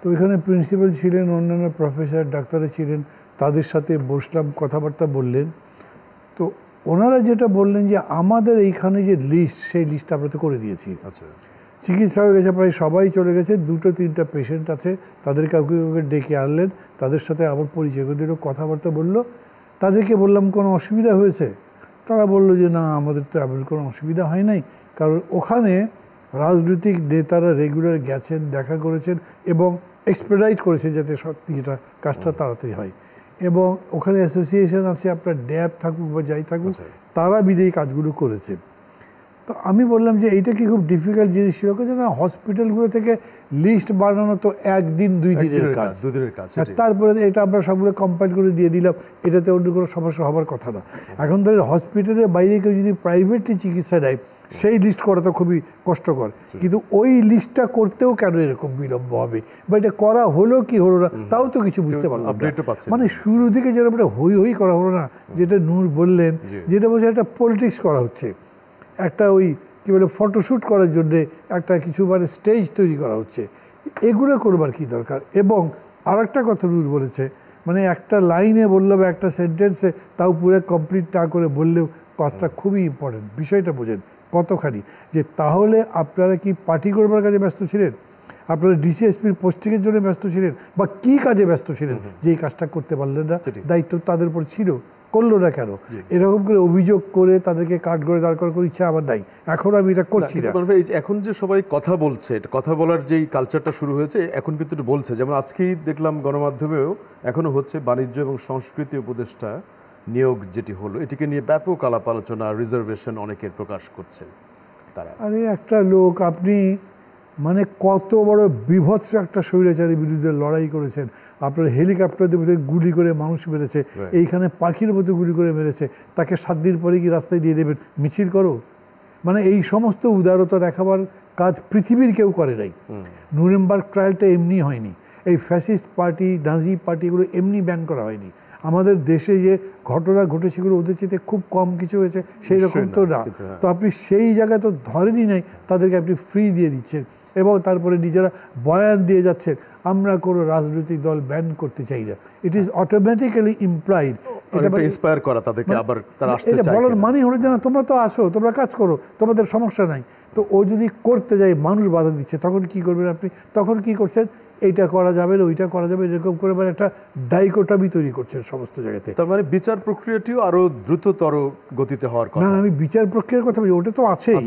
তো এখানে প্রিন্সিপাল ছিলেন, অন্যান্য প্রফেসর ডাক্তাররা ছিলেন, তাদের সাথে বসলাম, কথাবার্তা বললেন। তো ওনারা যেটা বললেন যে আমাদের এইখানে যে লিস্ট, সেই লিস্ট আমরা তো করে দিয়েছি। আচ্ছা, চিকিৎসা হয়ে গেছে, প্রায় সবাই চলে গেছে, 2-3টা পেশেন্ট আছে, তাদের কাউকে কাউকে ডেকে আনলেন, তাদের সাথে আবার পরিচয় করে দিল, কথাবার্তা বললো। তাদেরকে বললাম কোনো অসুবিধা হয়েছে? তারা বললো যে না, আমাদের তো এমন কোনো অসুবিধা হয় নাই, কারণ ওখানে রাজনৈতিক নেতারা রেগুলার গেছেন, দেখা করেছেন এবং এক্সপেডাইট করেছে যাতে সত্যি এটা কাজটা তাড়াতাড়ি হয়। এবং ওখানে অ্যাসোসিয়েশন আছে, আপনার ড্যাব থাকুক বা যাই থাকুক, তারা বিদেয়ী কাজগুলো করেছে। তো আমি বললাম যে এইটা কি খুব ডিফিকাল্ট জিনিস ছিল? যে না, হসপিটালগুলো থেকে লিস্ট বানানো তো 1-2 দিনের কাজ, তারপরে এটা আমরা সবগুলো কম্পাইল করে দিয়ে দিলাম, এটাতে অন্য কোনো সমস্যা হবার কথা না। এখন ধরে হসপিটালের বাইরে কেউ যদি প্রাইভেটলি চিকিৎসা দেয়, সেই লিস্ট করা তো খুবই কষ্টকর। কিন্তু ওই লিস্টটা করতেও কেন এরকম বিলম্ব হবে, বা এটা করা হলো কি হলো না, তাও তো কিছু বুঝতে পারলাম না। মানে শুরু থেকে যেরকম একটা হই হই করা হলো না, যেটা নূর বললেন, যেটা বলছে একটা পলিটিক্স করা হচ্ছে, একটা ওই কী বলে ফটোশ্যুট করার জন্যে একটা কিছু মানে স্টেজ তৈরি করা হচ্ছে, এগুলো করবার কি দরকার? এবং আর একটা কথা নূর বলেছে, মানে একটা লাইনে বললো বা একটা সেন্টেন্সে তাও পুরো কমপ্লিট না করে বললেও কাজটা খুবই ইম্পর্টেন্ট। বিষয়টা বোঝেন কতখানি, যে তাহলে আপনারা কি পার্টি করবার কাজে ব্যস্ত ছিলেন, আপনারা ডিসিএসপির পোস্টিংয়ের জন্য ব্যস্ত ছিলেন, বা কি কাজে ব্যস্ত ছিলেন যে এই কাজটা করতে পারলেন না? দায়িত্ব তাদের উপর ছিল, করলো না কেন? এরকম করে অভিযোগ করে তাদেরকে কাঠ করে দাঁড় করার ইচ্ছা আমার নাই, এখন আমি এটা করছি না। এখন যে সবাই কথা বলছে, কথা বলার যেই কালচারটা শুরু হয়েছে এখন কিন্তু একটু বলছে, যেমন আজকেই দেখলাম গণমাধ্যমেও এখনো হচ্ছে বাণিজ্য এবং সংস্কৃতি উপদেষ্টা নিয়োগ যেটি হলো, এটিকে নিয়ে ব্যাপক আলাপ আলোচনা, রিজার্ভেশন অনেকের প্রকাশ করছে তারা। আরে একটা লোক, আপনি মানে কত বড় বিভৎস একটা স্বৈরাচারীর বিরুদ্ধে লড়াই করেছেন, আপনার হেলিকপ্টার মধ্যে গুলি করে মানুষ মেরেছে, এইখানে পাখির মতো গুলি করে মেরেছে, তাকে 7 দিন পরে কি রাস্তায় দিয়ে দেবেন মিছিল করো? মানে এই সমস্ত উদারতা দেখাবার কাজ পৃথিবীর কেউ করে নাই। নুরেমবার্গ ট্রায়ালটা এমনি হয়নি, এই ফ্যাসিস্ট পার্টি, নাজি পার্টি এগুলো এমনি ব্যান করা হয়নি। আমাদের দেশে যে ঘটনা ঘটেছে সেগুলো ওদের চেয়ে খুব কম কিছু হয়েছে সেই রকম তো না। তো আপনি সেই জায়গায় তো ধরেনই নাই, তাদেরকে আপনি ফ্রি দিয়ে দিচ্ছেন এবং তারপরে নিজেরা বয়ান দিয়ে যাচ্ছেন আমরা কোনো রাজনৈতিক দল ব্যান করতে চাই না। It is automatically implied. এটা ইন্সপায়ার করা তাদেরকে, আবার তারা আসতে চায়। এটা বলার মানে হলো যে না, তোমরা তো আসো, তোমরা কাজ করো, তোমাদের সমস্যা নাই। তো ও যদি করতে যায়, মানুষ বাধা দিচ্ছে, তখন কি করবেন আপনি? তখন কি করছেন? এইটা করা যাবে না, ওইটা করা যাবে, এরকম করে মানে একটা ডাইকোটমি তৈরি করছেন সমস্ত জায়গাতে। তার মানে বিচার প্রক্রিয়াটিও আরো দ্রুততর গতিতে হওয়ার কথা। না, আমি বিচার প্রক্রিয়ার কথা বলি, ওটা তো আছেই,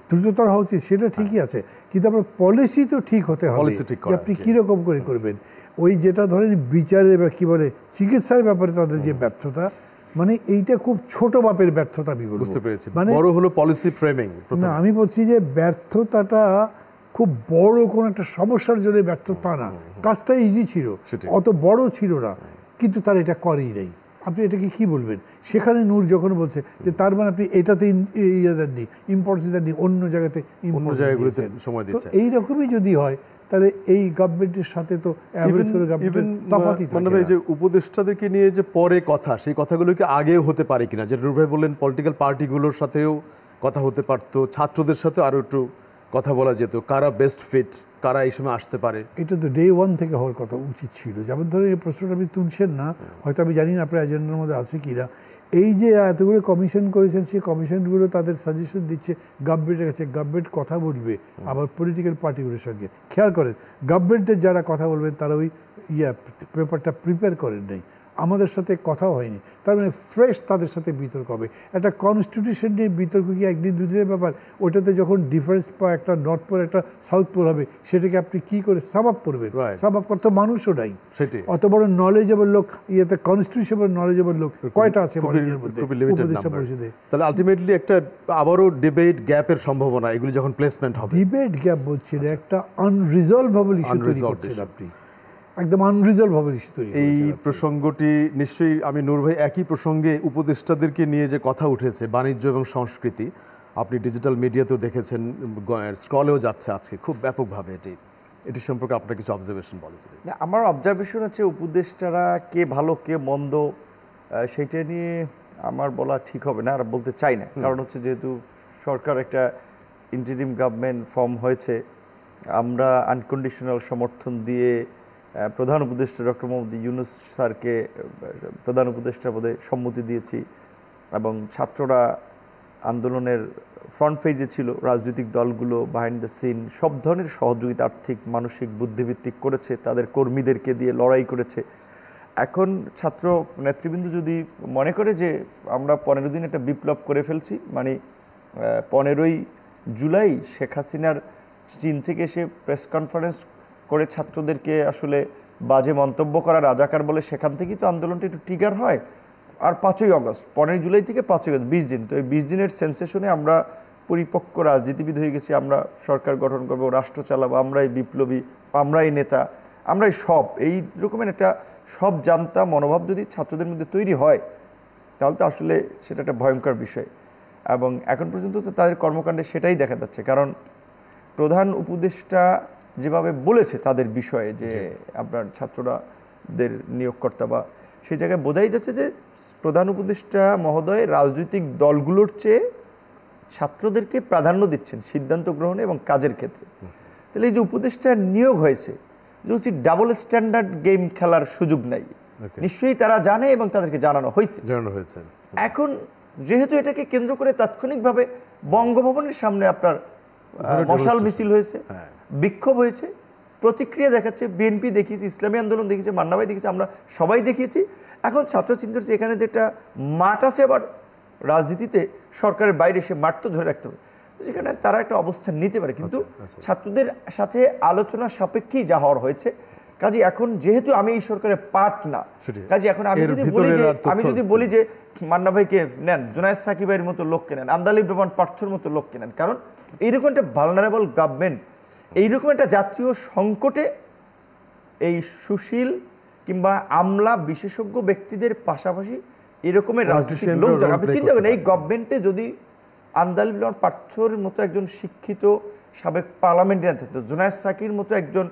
দ্রুততর হওয়া উচিত, সেটা ঠিকই আছে, কিন্তু আপনার পলিসি তো ঠিক হতে হবে যে আপনি কীরকম করে করবেন। ওই যেটা ধরেন বিচারের বা কী বলে চিকিৎসার ব্যাপারে তাদের যে ব্যর্থতা, মানে এইটা খুব ছোট মাপের ব্যর্থতা আমি বলবো। বুঝতে পেরেছি, মানে বড় হলো পলিসি ফ্রেমিং। না, আমি বলছি যে ব্যর্থতাটা খুব বড় কোনো একটা সমস্যার জন্য ব্যর্থতা না, কাজটা ইজি ছিল, অত বড় ছিল না, কিন্তু তার এটা করেই নেই। আপনি এটাকে কি বলবেন? সেখানে নূর যখন বলছে যে তার মানে আপনি এটাতে ইয়ে দেননি, ইম্পর্টেন্স দেননি, অন্য জায়গাতে জায়গাগুলোতে সময় দিচ্ছে। এইরকমই যদি হয় তাহলে এই গভর্নমেন্টের সাথে তো যে উপদেষ্টাদেরকে নিয়ে যে পরে কথা, সেই কথাগুলো কি আগেও হতে পারে কিনা? যেটা নূর ভাই বললেন, পলিটিক্যাল পার্টিগুলোর সাথেও কথা হতে পারতো, ছাত্রদের সাথে আরো একটু কথা বলা যেত, কারা বেস্ট ফিট, কারা এই সময় আসতে পারে। এটা তো ডে ওয়ান থেকে হওয়ার কথা উচিত ছিল। যেমন ধরুন এই প্রশ্নটা আপনি তুলছেন না, হয়তো আমি জানি না আপনার এজেন্ডার মধ্যে আছে কিনা, এই যে এতগুলো কমিশন করেছেন, সেই কমিশনগুলো তাদের সাজেশন দিচ্ছে গভর্নমেন্টের কাছে, গভর্নমেন্ট কথা বলবে আবার পলিটিক্যাল পার্টিগুলোর সঙ্গে। খেয়াল করেন, গভর্নমেন্টের যারা কথা বলবেন তারা ওই পেপারটা প্রিপেয়ার করেন নাই, আমাদের সাথে কথাও হয়নি, তার মানে ফ্রেশ তাদের সাথে বিতর্ক হবে। একটা কনস্টিটিউশন নিয়ে বিতর্ক কি একদিন দুদিনের ব্যাপার? ওইটাতে যখন ডিফারেন্স পায়, একটা নর্থ পোল একটা সাউথ পোল হবে, সেটাকে আপনি কি করে সাম আপ করবেন? সাম আপ করতে মানুষও নাই, অত বড় নলেজেবল লোক, ইয়েতে কনস্টিটিউশন নলেজেবল লোক কয়টা আছে উপদেষ্টা পরিষদে? তাহলে আলটিমেটলি একটা আবারও ডিবেট গ্যাপের সম্ভাবনা, এগুলি যখন প্লেসমেন্ট হবে। ডিবেট গ্যাপ বলছেন, একটা আনরিজলভেবল ইস্যু তৈরি করছেন আপনি, একদম আনরিজলভেবল ইস্যু তৈরি। এই প্রসঙ্গটি নিশ্চয়ই, আমি নূর ভাই একই প্রসঙ্গে উপদেষ্টাদেরকে নিয়ে যে কথা উঠেছে, বাণিজ্য এবং সংস্কৃতি, আপনি ডিজিটাল মিডিয়াতেও দেখেছেন, স্ক্রলেও যাচ্ছে আজকে খুব ব্যাপকভাবে। এটি সম্পর্কে আপনার কিছু অবজারভেশন বলেন। আমার অবজারভেশন আছে, উপদেষ্টারা কে ভালো কে মন্দ সেইটা নিয়ে আমার বলা ঠিক হবে না, আর বলতে চাই না। কারণ হচ্ছে যেহেতু সরকার একটা ইন্টারিম গভর্নমেন্ট ফর্ম হয়েছে, আমরা আনকন্ডিশনাল সমর্থন দিয়ে প্রধান উপদেষ্টা ডক্টর মোহাম্মদ ইউনূস স্যারকে প্রধান উপদেষ্টা পদে সম্মতি দিয়েছি, এবং ছাত্ররা আন্দোলনের ফ্রন্ট পেজে ছিল, রাজনৈতিক দলগুলো বিহাইন্ড দ্য সিন সব ধরনের সহযোগিতা আর্থিক মানসিক বুদ্ধিভিত্তিক করেছে, তাদের কর্মীদেরকে দিয়ে লড়াই করেছে। এখন ছাত্র নেতৃবৃন্দ যদি মনে করে যে আমরা 15 দিন একটা বিপ্লব করে ফেলছি, মানে 15ই জুলাই শেখ হাসিনার চীন থেকে এসে প্রেস কনফারেন্স করে ছাত্রদেরকে আসলে বাজে মন্তব্য করা রাজাকার বলে, সেখান থেকেই তো আন্দোলনটা একটু ট্রিগার হয়। আর 5ই অগস্ট, 15 জুলাই থেকে 5ই অগস্ট 20 দিন, তো এই 20 দিনের সেন্সেশনে আমরা পরিপক্ক রাজনীতিবিদ হয়ে গেছি, আমরা সরকার গঠন করবো, রাষ্ট্র চালাবো, আমরাই বিপ্লবী, আমরাই নেতা, আমরাই সব, এই রকমের একটা সব জানতা মনোভাব যদি ছাত্রদের মধ্যে তৈরি হয়, তাহলে তো আসলে সেটা একটা ভয়ঙ্কর বিষয়। এবং এখন পর্যন্ত তো তাদের কর্মকাণ্ডে সেটাই দেখা যাচ্ছে। কারণ প্রধান উপদেষ্টা যেভাবে বলেছে তাদের বিষয়ে যে আপনার ছাত্ররাদের নিয়োগকর্তা, বা সেই জায়গায় বোঝাই যাচ্ছে যে প্রধান উপদেষ্টা মহোদয় রাজনৈতিক দলগুলোর চেয়ে ছাত্রদেরকে প্রাধান্য দিচ্ছেন সিদ্ধান্ত গ্রহণে এবং কাজের ক্ষেত্রে। তাহলে এই যে উপদেষ্টা নিয়োগ হয়েছে, যে ডাবল স্ট্যান্ডার্ড গেম খেলার সুযোগ নাই, নিশ্চয়ই তারা জানে এবং তাদেরকে জানানো হয়েছে। এখন যেহেতু এটাকে কেন্দ্র করে তাৎক্ষণিকভাবে বঙ্গভবনের সামনে আপনার মশাল মিছিল হয়েছে, বিক্ষোভ হয়েছে, প্রতিক্রিয়া দেখাচ্ছে, বিএনপি দেখিয়েছে, ইসলামী আন্দোলন দেখিয়েছে, মান্না ভাই দেখিয়েছে, আমরা সবাই দেখিয়েছি। এখন ছাত্র চিন্তা হচ্ছে এখানে যেটা মাঠ আছে, আবার রাজনীতিতে সরকারের বাইরে সে মাঠ তো ধরে রাখতে হবে, যেখানে তারা একটা অবস্থান নিতে পারে, কিন্তু ছাত্রদের সাথে আলোচনা সাপেক্ষেই যা হওয়ার হয়েছে। কাজে এখন যেহেতু আমি এই সরকারের পার্ট না, কাজে এখন আমি যদি বলি যে মান্না ভাইকে নেন, জুনায়েদ সাকিবের মতো লোককে নেন, আন্দালিব রহমান পার্থর মতো লোককে নেন, কারণ এইরকম একটা ভালনারেবল গভর্নমেন্ট, এইরকম একটা জাতীয় সংকটে এই সুশীল কিংবা আমলা বিশেষজ্ঞ ব্যক্তিদের পাশাপাশি এরকমের রাজনৈতিক লোক, আপনি চিন্তা করেন এই গভর্নমেন্টে যদি আন্দালিব রহমান পার্থর মতো একজন শিক্ষিত সাবেক পার্লামেন্টারিয়ান থাকতো, জুনায়েদ সাকির মতো একজন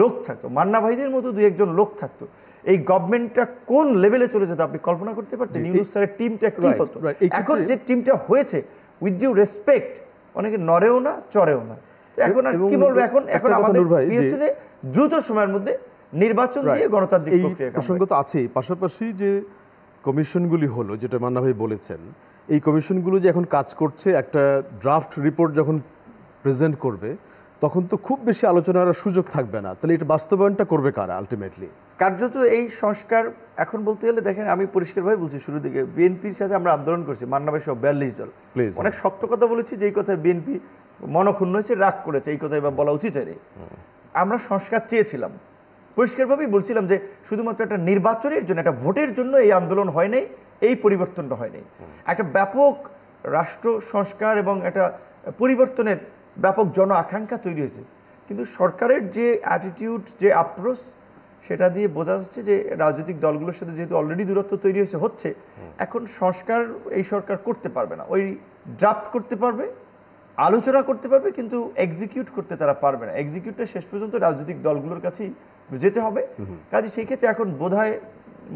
লোক থাকতো, মান্না ভাইদের মতো দুই একজন লোক থাকতো, এই গভর্নমেন্টটা কোন লেভেলে চলে যেত আপনি কল্পনা করতে পারতেন? ইউনূস স্যারের টিমটা কি হতো? এখন যে টিমটা হয়েছে, উইথ ডিউ রেসপেক্ট, অনেকে নড়েও না চড়েও না। এখন আর কি বলবো, এখন আমাদের দ্রুত সময়ের মধ্যে নির্বাচন দিয়ে গণতান্ত্রিক প্রক্রিয়া প্রসঙ্গ তো আছেই। পাশাপাশি যে কমিশনগুলি হলো, যেটা মান্না ভাই বলেছেন, এই কমিশনগুলো যে এখন কাজ করছে, একটা ড্রাফট রিপোর্ট যখন প্রেজেন্ট করবে, তখন তো খুব বেশি আলোচনার সুযোগ থাকবে না, তাহলে এটা বাস্তবায়নটা করবে কারা আলটিমেটলি? কার্যত এই সংস্কার এখন বলতে গেলে দেখেন, আমি পরিষ্কারভাবে বলছি, শুরুর দিকে বিএনপির সাথে আমরা আন্দোলন করছি, মান্না ভাই সহ 42 দল, অনেক শক্ত কথা বলেছি, যেই কথায় বিএনপি মনক্ষুণ্ণ হয়েছে, রাগ করেছে, এই কথাই বা বলা উচিত হয়নি। আমরা সংস্কার চেয়েছিলাম, পরিষ্কারভাবেই বলছিলাম যে শুধুমাত্র একটা নির্বাচনের জন্য, একটা ভোটের জন্য এই আন্দোলন হয় নাই, এই পরিবর্তনটা হয় নাই। একটা ব্যাপক রাষ্ট্র সংস্কার এবং একটা পরিবর্তনের ব্যাপক জন আকাঙ্ক্ষা তৈরি হয়েছে, কিন্তু সরকারের যে অ্যাটিটিউড, যে অ্যাপ্রোচ, সেটা দিয়ে বোঝা যাচ্ছে যে রাজনৈতিক দলগুলোর সাথে যেহেতু অলরেডি দূরত্ব তৈরি হচ্ছে, এখন সংস্কার এই সরকার করতে পারবে না। ওই ড্রাফট করতে পারবে, আলোচনা করতে পারবে, কিন্তু এক্সিকিউট করতে তারা পারবে না। এক্সিকিউটটা শেষ পর্যন্ত রাজনৈতিক দলগুলোর কাছেই যেতে হবে। কাজে সেই ক্ষেত্রে এখন বোধহয়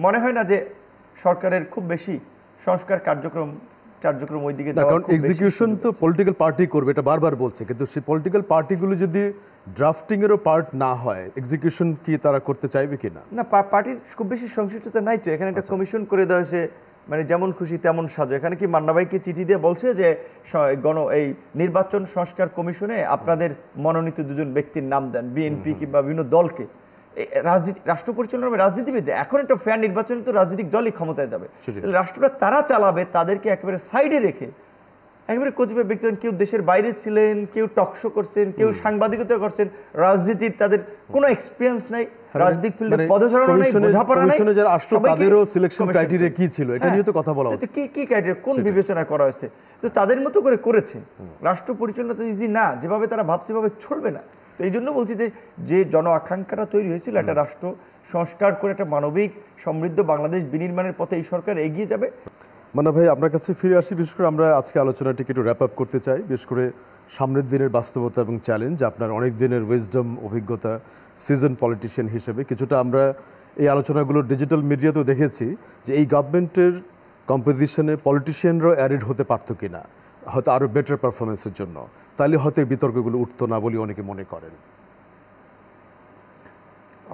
মনে হয় না যে সরকারের খুব বেশি সংস্কার কার্যক্রম ওই দিকে, কারণ এক্সিকিউশন তো পলিটিক্যাল পার্টি করবে, এটা বারবার বলছে, কিন্তু সেই পলিটিক্যাল পার্টিগুলো যদি ড্রাফটিং এরও পার্ট না হয়, এক্সিকিউশন কি তারা করতে চাইবে কিনা? না, পার্টির খুব বেশি সংশ্লিষ্টতা নাই তো এখানে। একটা কমিশন করে দেওয়া হয়েছে, মানে যেমন খুশি তেমন সাজো। এখানে কি মান্না ভাইকে চিঠি দিয়ে বলছে যে এই নির্বাচন সংস্কার কমিশনে আপনাদের মনোনীত দুজন ব্যক্তির নাম দেন, বিএনপি কিংবা বিভিন্ন দলকে? রাজনীতি, রাষ্ট্র পরিচালনা হবে রাজনীতিবিদ। এখন একটা ফেয়ার নির্বাচন তো রাজনৈতিক দলই ক্ষমতায় যাবে, রাষ্ট্রটা তারা চালাবে, তাদেরকে একেবারে সাইডে রেখে একেবারে কতিপয় ব্যক্তি, কেউ দেশের বাইরে ছিলেন, কেউ টকশো করছেন, কেউ সাংবাদিকতা করছেন, রাজনীতির তাদের কোনো এক্সপিরিয়েন্স নাই, রাজনৈতিক ফিল্ডে পদচারণা নাই, বোঝাপড়া নাই, যারা আসলো তাদেরও সিলেকশন ক্রাইটেরিয়া কি ছিল এটা নিয়ে তো কথা বলা হতো। কি ক্রাইটেরিয়া, কোন বিবেচনা করা হয়েছে, তো তাদের মতো করে করেছে। রাষ্ট্র পরিচালনা তো ইজি না, যেভাবে তারা ভাবছে ভাবে চলবে না। তো এই জন্য বলছি যে জন আকাঙ্ক্ষাটা তৈরি হয়েছিল, একটা রাষ্ট্র সংস্কার করে একটা মানবিক সমৃদ্ধ বাংলাদেশ বিনির্মাণের পথে এই সরকার এগিয়ে যাবে। মান্না ভাই, আপনার কাছে ফিরে আসি। বিশেষ করে আমরা আজকে আলোচনাটিকে একটু র্যাপ আপ করতে চাই, বিশেষ করে সামনের দিনের বাস্তবতা এবং চ্যালেঞ্জ। আপনার অনেক দিনের উইজডম, অভিজ্ঞতা, সিজন পলিটিশিয়ান হিসেবে কিছুটা আমরা এই আলোচনাগুলো ডিজিটাল মিডিয়াতেও দেখেছি যে এই গভর্নমেন্টের কম্পোজিশনে পলিটিশিয়ানরাও অ্যারিড হতে পারতো কিনা, হয়তো আরও বেটার পারফরমেন্সের জন্য, তাহলে হয়তো এই বিতর্কগুলো উঠতো না বলে অনেকে মনে করেন।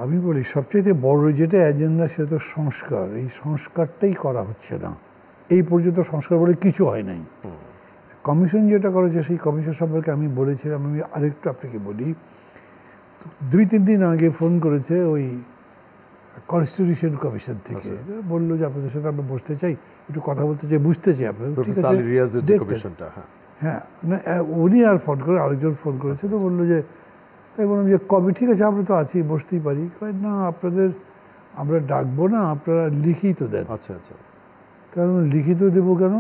আমি বলি সবচেয়ে বড় যেটা এজেন্ডা সেটা তো সংস্কার। এই সংস্কারটাই করা হচ্ছে না, এই পর্যন্ত সংস্কার বলে কিছু হয় নাই। কমিশন যেটা করেছে, সেই কমিশন সম্পর্কে আমি বলেছিলাম। আমি আরেকটু আপনাকে বলি, 2-3 দিন আগে ফোন করেছে ওই কনস্টিটিউশন কমিশন থেকে, বললো যে আপনাদের সাথে আমরা বসতে চাই, একটু কথা বলতে চাই, বুঝতে চাই আপনাদের। হ্যাঁ, না উনি আর ফোন করে আরেকজন ফোন করেছে, তো বললো যে, তাই বললাম যে কবে, ঠিক আছে আমরা তো আছি, বসতেই পারি। না, আপনাদের আমরা ডাকবো না, আপনারা লিখিত দেন। আচ্ছা আচ্ছা, কারণ লিখিত দেবো কেন,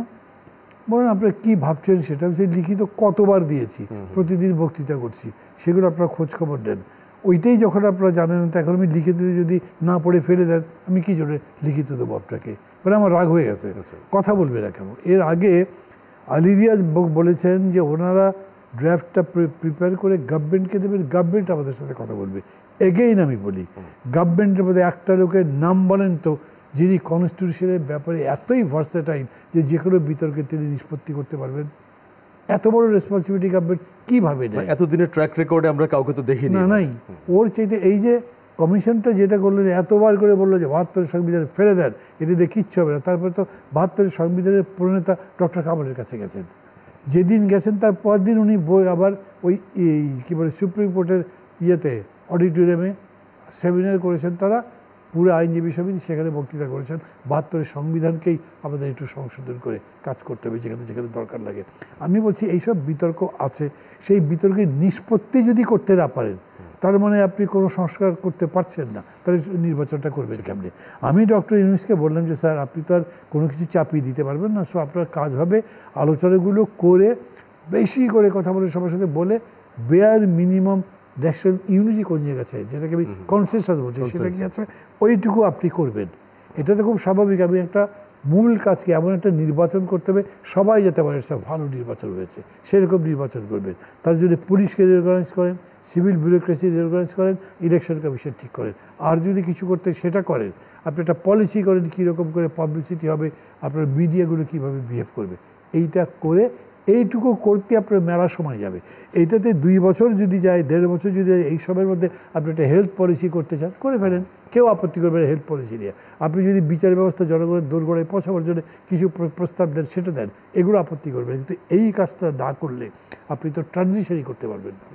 বলেন আপনারা কী ভাবছেন সেটা। সেই লিখিত কতবার দিয়েছি, প্রতিদিন বক্তৃতা করছি, সেগুলো আপনারা খোঁজখবর দেন। ওইটাই যখন আপনারা জানেন, তো এখন আমি লিখিত যদি না পড়ে ফেলে দেন, আমি কী জন্য লিখিত দেবো আপনাকে? মানে আমার রাগ হয়ে গেছে, কথা বলবে না কেন? এর আগে আলী রিয়াজ বলেছেন যে ওনারা ড্রাফটটা প্রিপেয়ার করে গভর্নমেন্টকে দেবেন, গভর্নমেন্ট আমাদের সাথে কথা বলবে। এগেইন আমি বলি, গভর্নমেন্টের মধ্যে একটা লোকের নাম বলেন তো যিনি কনস্টিটিউশনের ব্যাপারে এতই ভার্সেটাইল যে কোনো বিতর্কে তিনি নিষ্পত্তি করতে পারবেন। এত বড় রেসপন্সিবিলিটি গভর্নমেন্ট কীভাবে নেয়? এতদিনের ট্র্যাক রেকর্ডে আমরা কাউকে তো দেখিনি না, নাই। ওর চাইতে এই যে কমিশনটা যেটা করলেন, এতবার করে বললো যে 72 সংবিধান ফেলে দেন, এটি দিয়ে কিচ্ছু হবে না। তারপরে তো 72 সংবিধানের প্রণেতা ডক্টর কামালের কাছে গেছেন, যেদিন গেছেন তার পরদিন উনি আবার ওই কী বলে সুপ্রিম কোর্টের ইয়েতে অডিটোরিয়ামে সেমিনার করেছেন, তারা পুরো আইনজীবী সমিতি, সেখানে বক্তৃতা করেছেন 72 সংবিধানকেই আমাদের একটু সংশোধন করে কাজ করতে হবে যেখানে যেখানে দরকার লাগে। আমি বলছি এইসব বিতর্ক আছে, সেই বিতর্কের নিষ্পত্তি যদি করতে না পারেন, তার মানে আপনি কোনো সংস্কার করতে পারছেন না, তাহলে নির্বাচনটা করবেন কেমনি? আমি ডক্টর ইউনূসকে বললাম যে স্যার, আপনি তো আর কোনো কিছু চাপিয়ে দিতে পারবেন না, সো আপনার কাজ হবে আলোচনাগুলো করে, বেশি করে কথা বলে, সবার সাথে বলে, বেয়ার মিনিমাম ন্যাশনাল ইউনিটি কোন জায়গা আছে, যেটাকে আমি কনসেনসাস বলছি, সেটা কি আছে, ওইটুকু আপনি করবেন। এটা তো খুব স্বাভাবিক। আমি একটা মূল কাজকে এমন একটা নির্বাচন করতে হবে সবাই যাতে পারে একটা ভালো নির্বাচন হয়েছে, সেরকম নির্বাচন করবেন। তার জন্য পুলিশকে রিঅর্গানাইজ করেন, সিভিল ব্যুরোক্রেসি রিঅর্গানাইজ করেন, ইলেকশন কমিশন ঠিক করেন। আর যদি কিছু করতে সেটা করেন, আপনি একটা পলিসি করেন কীরকম করে পাবলিসিটি হবে, আপনার মিডিয়াগুলো কীভাবে বিহেভ করবে, এইটা করে এইটুকু করতে আপনার মেলা সময় যাবে। এইটাতে 2 বছর যদি যায়, 1.5 বছর যদি যায়, এই সময়ের মধ্যে আপনি একটা হেলথ পলিসি করতে চান, করে ফেলেন, কেউ আপত্তি করবে না হেলথ পলিসি নিয়ে। আপনি যদি বিচার ব্যবস্থা জনগণের দোরগোড়ায় পৌঁছাবার জন্য কিছু প্রস্তাব দেন, সেটা দেন, এগুলো আপত্তি করবেন। কিন্তু এই কাজটা না করলে আপনি তো ট্রানজিশনই করতে পারবেন না।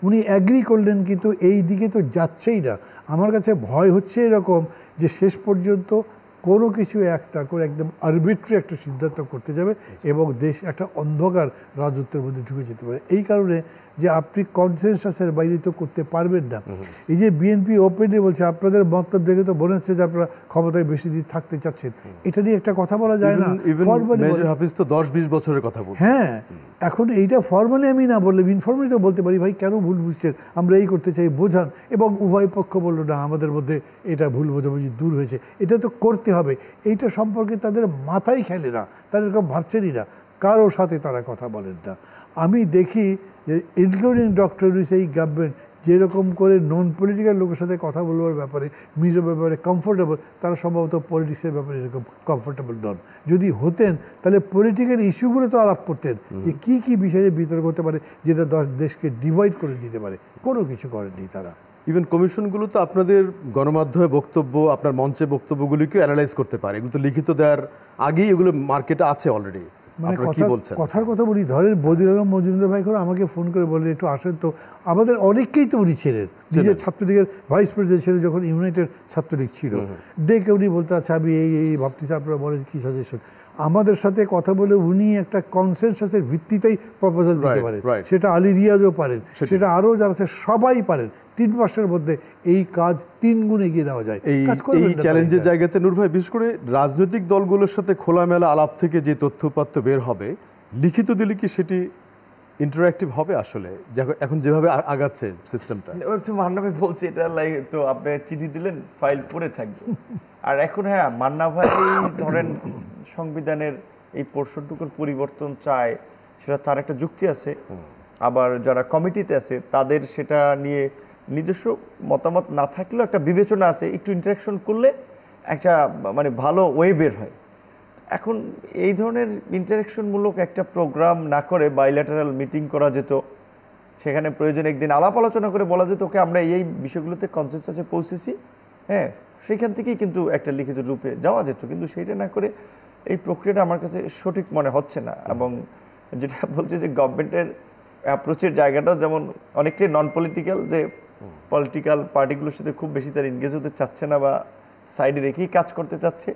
উনি অ্যাগ্রি করলেন, কিন্তু এই দিকে তো যাচ্ছেই না। আমার কাছে ভয় হচ্ছে এরকম যে শেষ পর্যন্ত কোনো কিছু একটা করে একদম আরবিট্রি একটা সিদ্ধান্ত করতে যাবে এবং দেশ একটা অন্ধকার রাজত্বের মধ্যে ঢুকে যেতে পারে। এই কারণে যে আপনি কনসেনসাসের বাইরে তো করতে পারবেন না। এই যে বিএনপি ওপেনলি বলছে, আপনাদের মন্তব্য দেখে তো মনে হচ্ছে যে আপনারা ক্ষমতায় বেশি দিন থাকতে চাচ্ছেন, এটা নিয়ে একটা কথা বলা যায় না। মেজর হাফিজ তো 10-20 বছরের কথা বলছেন। হ্যাঁ, এখন এইটা ফর্মালি আমি না বললে ইনফর্মালি তো বলতে পারি, ভাই কেন ভুল বুঝছেন, আমরা এই করতে চাই, বোঝান। এবং উভয় পক্ষ বললো না, আমাদের মধ্যে এটা ভুল বোঝাবুঝি দূর হয়েছে, এটা তো করতে হবে। এইটা সম্পর্কে তাদের মাথায় খেলে না, তারা এরকম ভাবছেনই না, কারোর সাথে তারা কথা বলেন না। আমি দেখি যে ইনক্লুডিং ডক্টর ইউনূস, এই গভর্নমেন্ট যেরকম করে নন পলিটিক্যাল লোকের সাথে কথা বলবার ব্যাপারে, মিজোর ব্যাপারে কমফোর্টেবল, তারা সম্ভবত পলিটিক্সের ব্যাপারে এরকম কমফোর্টেবল নন। যদি হতেন তাহলে পলিটিক্যাল ইস্যুগুলো তো আলাপ করতেন, যে কী কী বিষয়ে বিতর্ক হতে পারে যেটা দেশকে ডিভাইড করে দিতে পারে। কোনো কিছু করেননি তারা। ইভেন কমিশনগুলো তো আপনাদের গণমাধ্যমে বক্তব্য, আপনার মঞ্চে বক্তব্যগুলিকে অ্যানালাইজ করতে পারে, এগুলো তো লিখিত দেওয়ার আগেই এগুলো মার্কেটে আছে অলরেডি। মানে কথার কথা বলি, ধরেন বদিউল আলম মজুমদার ভাই করে আমাকে ফোন করে বললেন একটু আসেন তো, আমাদের অনেককেই তো উনি ছিলেন, নিজের ছাত্রলীগের ভাইস প্রেসিডেন্ট ছিলেন যখন ইউনাইটেড ছাত্রলীগ ছিল, ডেকে উনি বলতে, আচ্ছা আমি এই ভাবতেছি, আপনারা বলেন কী সাজেশন। আমাদের সাথে কথা বলে উনি একটা কনসেনসাসের ভিত্তিতেই প্রপোজাল দিতে পারেন, সেটা আলী রিয়াজও পারেন, সেটা আরও যারা আছে সবাই পারেন। 3 মাসের মধ্যে এই কাজ 3 গুণ এগিয়ে দেওয়া যায়। এই চ্যালেঞ্জের জায়গাতে নূর ভাই, বিশেষ করে রাজনৈতিক দলগুলোর সাথে খোলামেলা আলাপ থেকে যে তথ্যপাত্র বের হবে, লিখিত দিলে কি সেটি ইন্টারঅ্যাক্টিভ হবে আসলে, এখন যেভাবে আগাচ্ছে সিস্টেমটা? মান্না ভাই বলছে এটা তো আপনি চিঠি দিলেন, ফাইল পড়ে থাকবে। আর এখন হ্যাঁ, মান্না ভাই ধরেন সংবিধানের এই পোর্শনটুকুর পরিবর্তন চায়, সেটা তার একটা যুক্তি আছে। আবার যারা কমিটিতে আছে তাদের সেটা নিয়ে নিজস্ব মতামত না থাকলেও একটা বিবেচনা আছে, একটু ইন্টারাকশন করলে একটা মানে ভালো ওয়ে বের হয়। এখন এই ধরনের ইন্টারাকশনমূলক একটা প্রোগ্রাম না করে বাইল্যাটারাল মিটিং করা যেত, সেখানে প্রয়োজনে একদিন আলাপ আলোচনা করে বলা যেত ওকে আমরা এই বিষয়গুলোতে কনসেনসাসে পৌঁছেছি, হ্যাঁ, সেইখান থেকেই কিন্তু একটা লিখিত রূপে যাওয়া যেত। কিন্তু সেইটা না করে এই প্রক্রিয়াটা আমার কাছে সঠিক মনে হচ্ছে না। এবং যেটা বলছে যে গভর্নমেন্টের অ্যাপ্রোচের জায়গাটাও যেমন অনেকটাই নন পলিটিক্যাল, যে পলিটিক্যাল পার্টিগুলোর সাথে খুব বেশি তার এনগেজ হতে চাচ্ছে না বা সাইডে রেখেই কাজ করতে চাচ্ছে।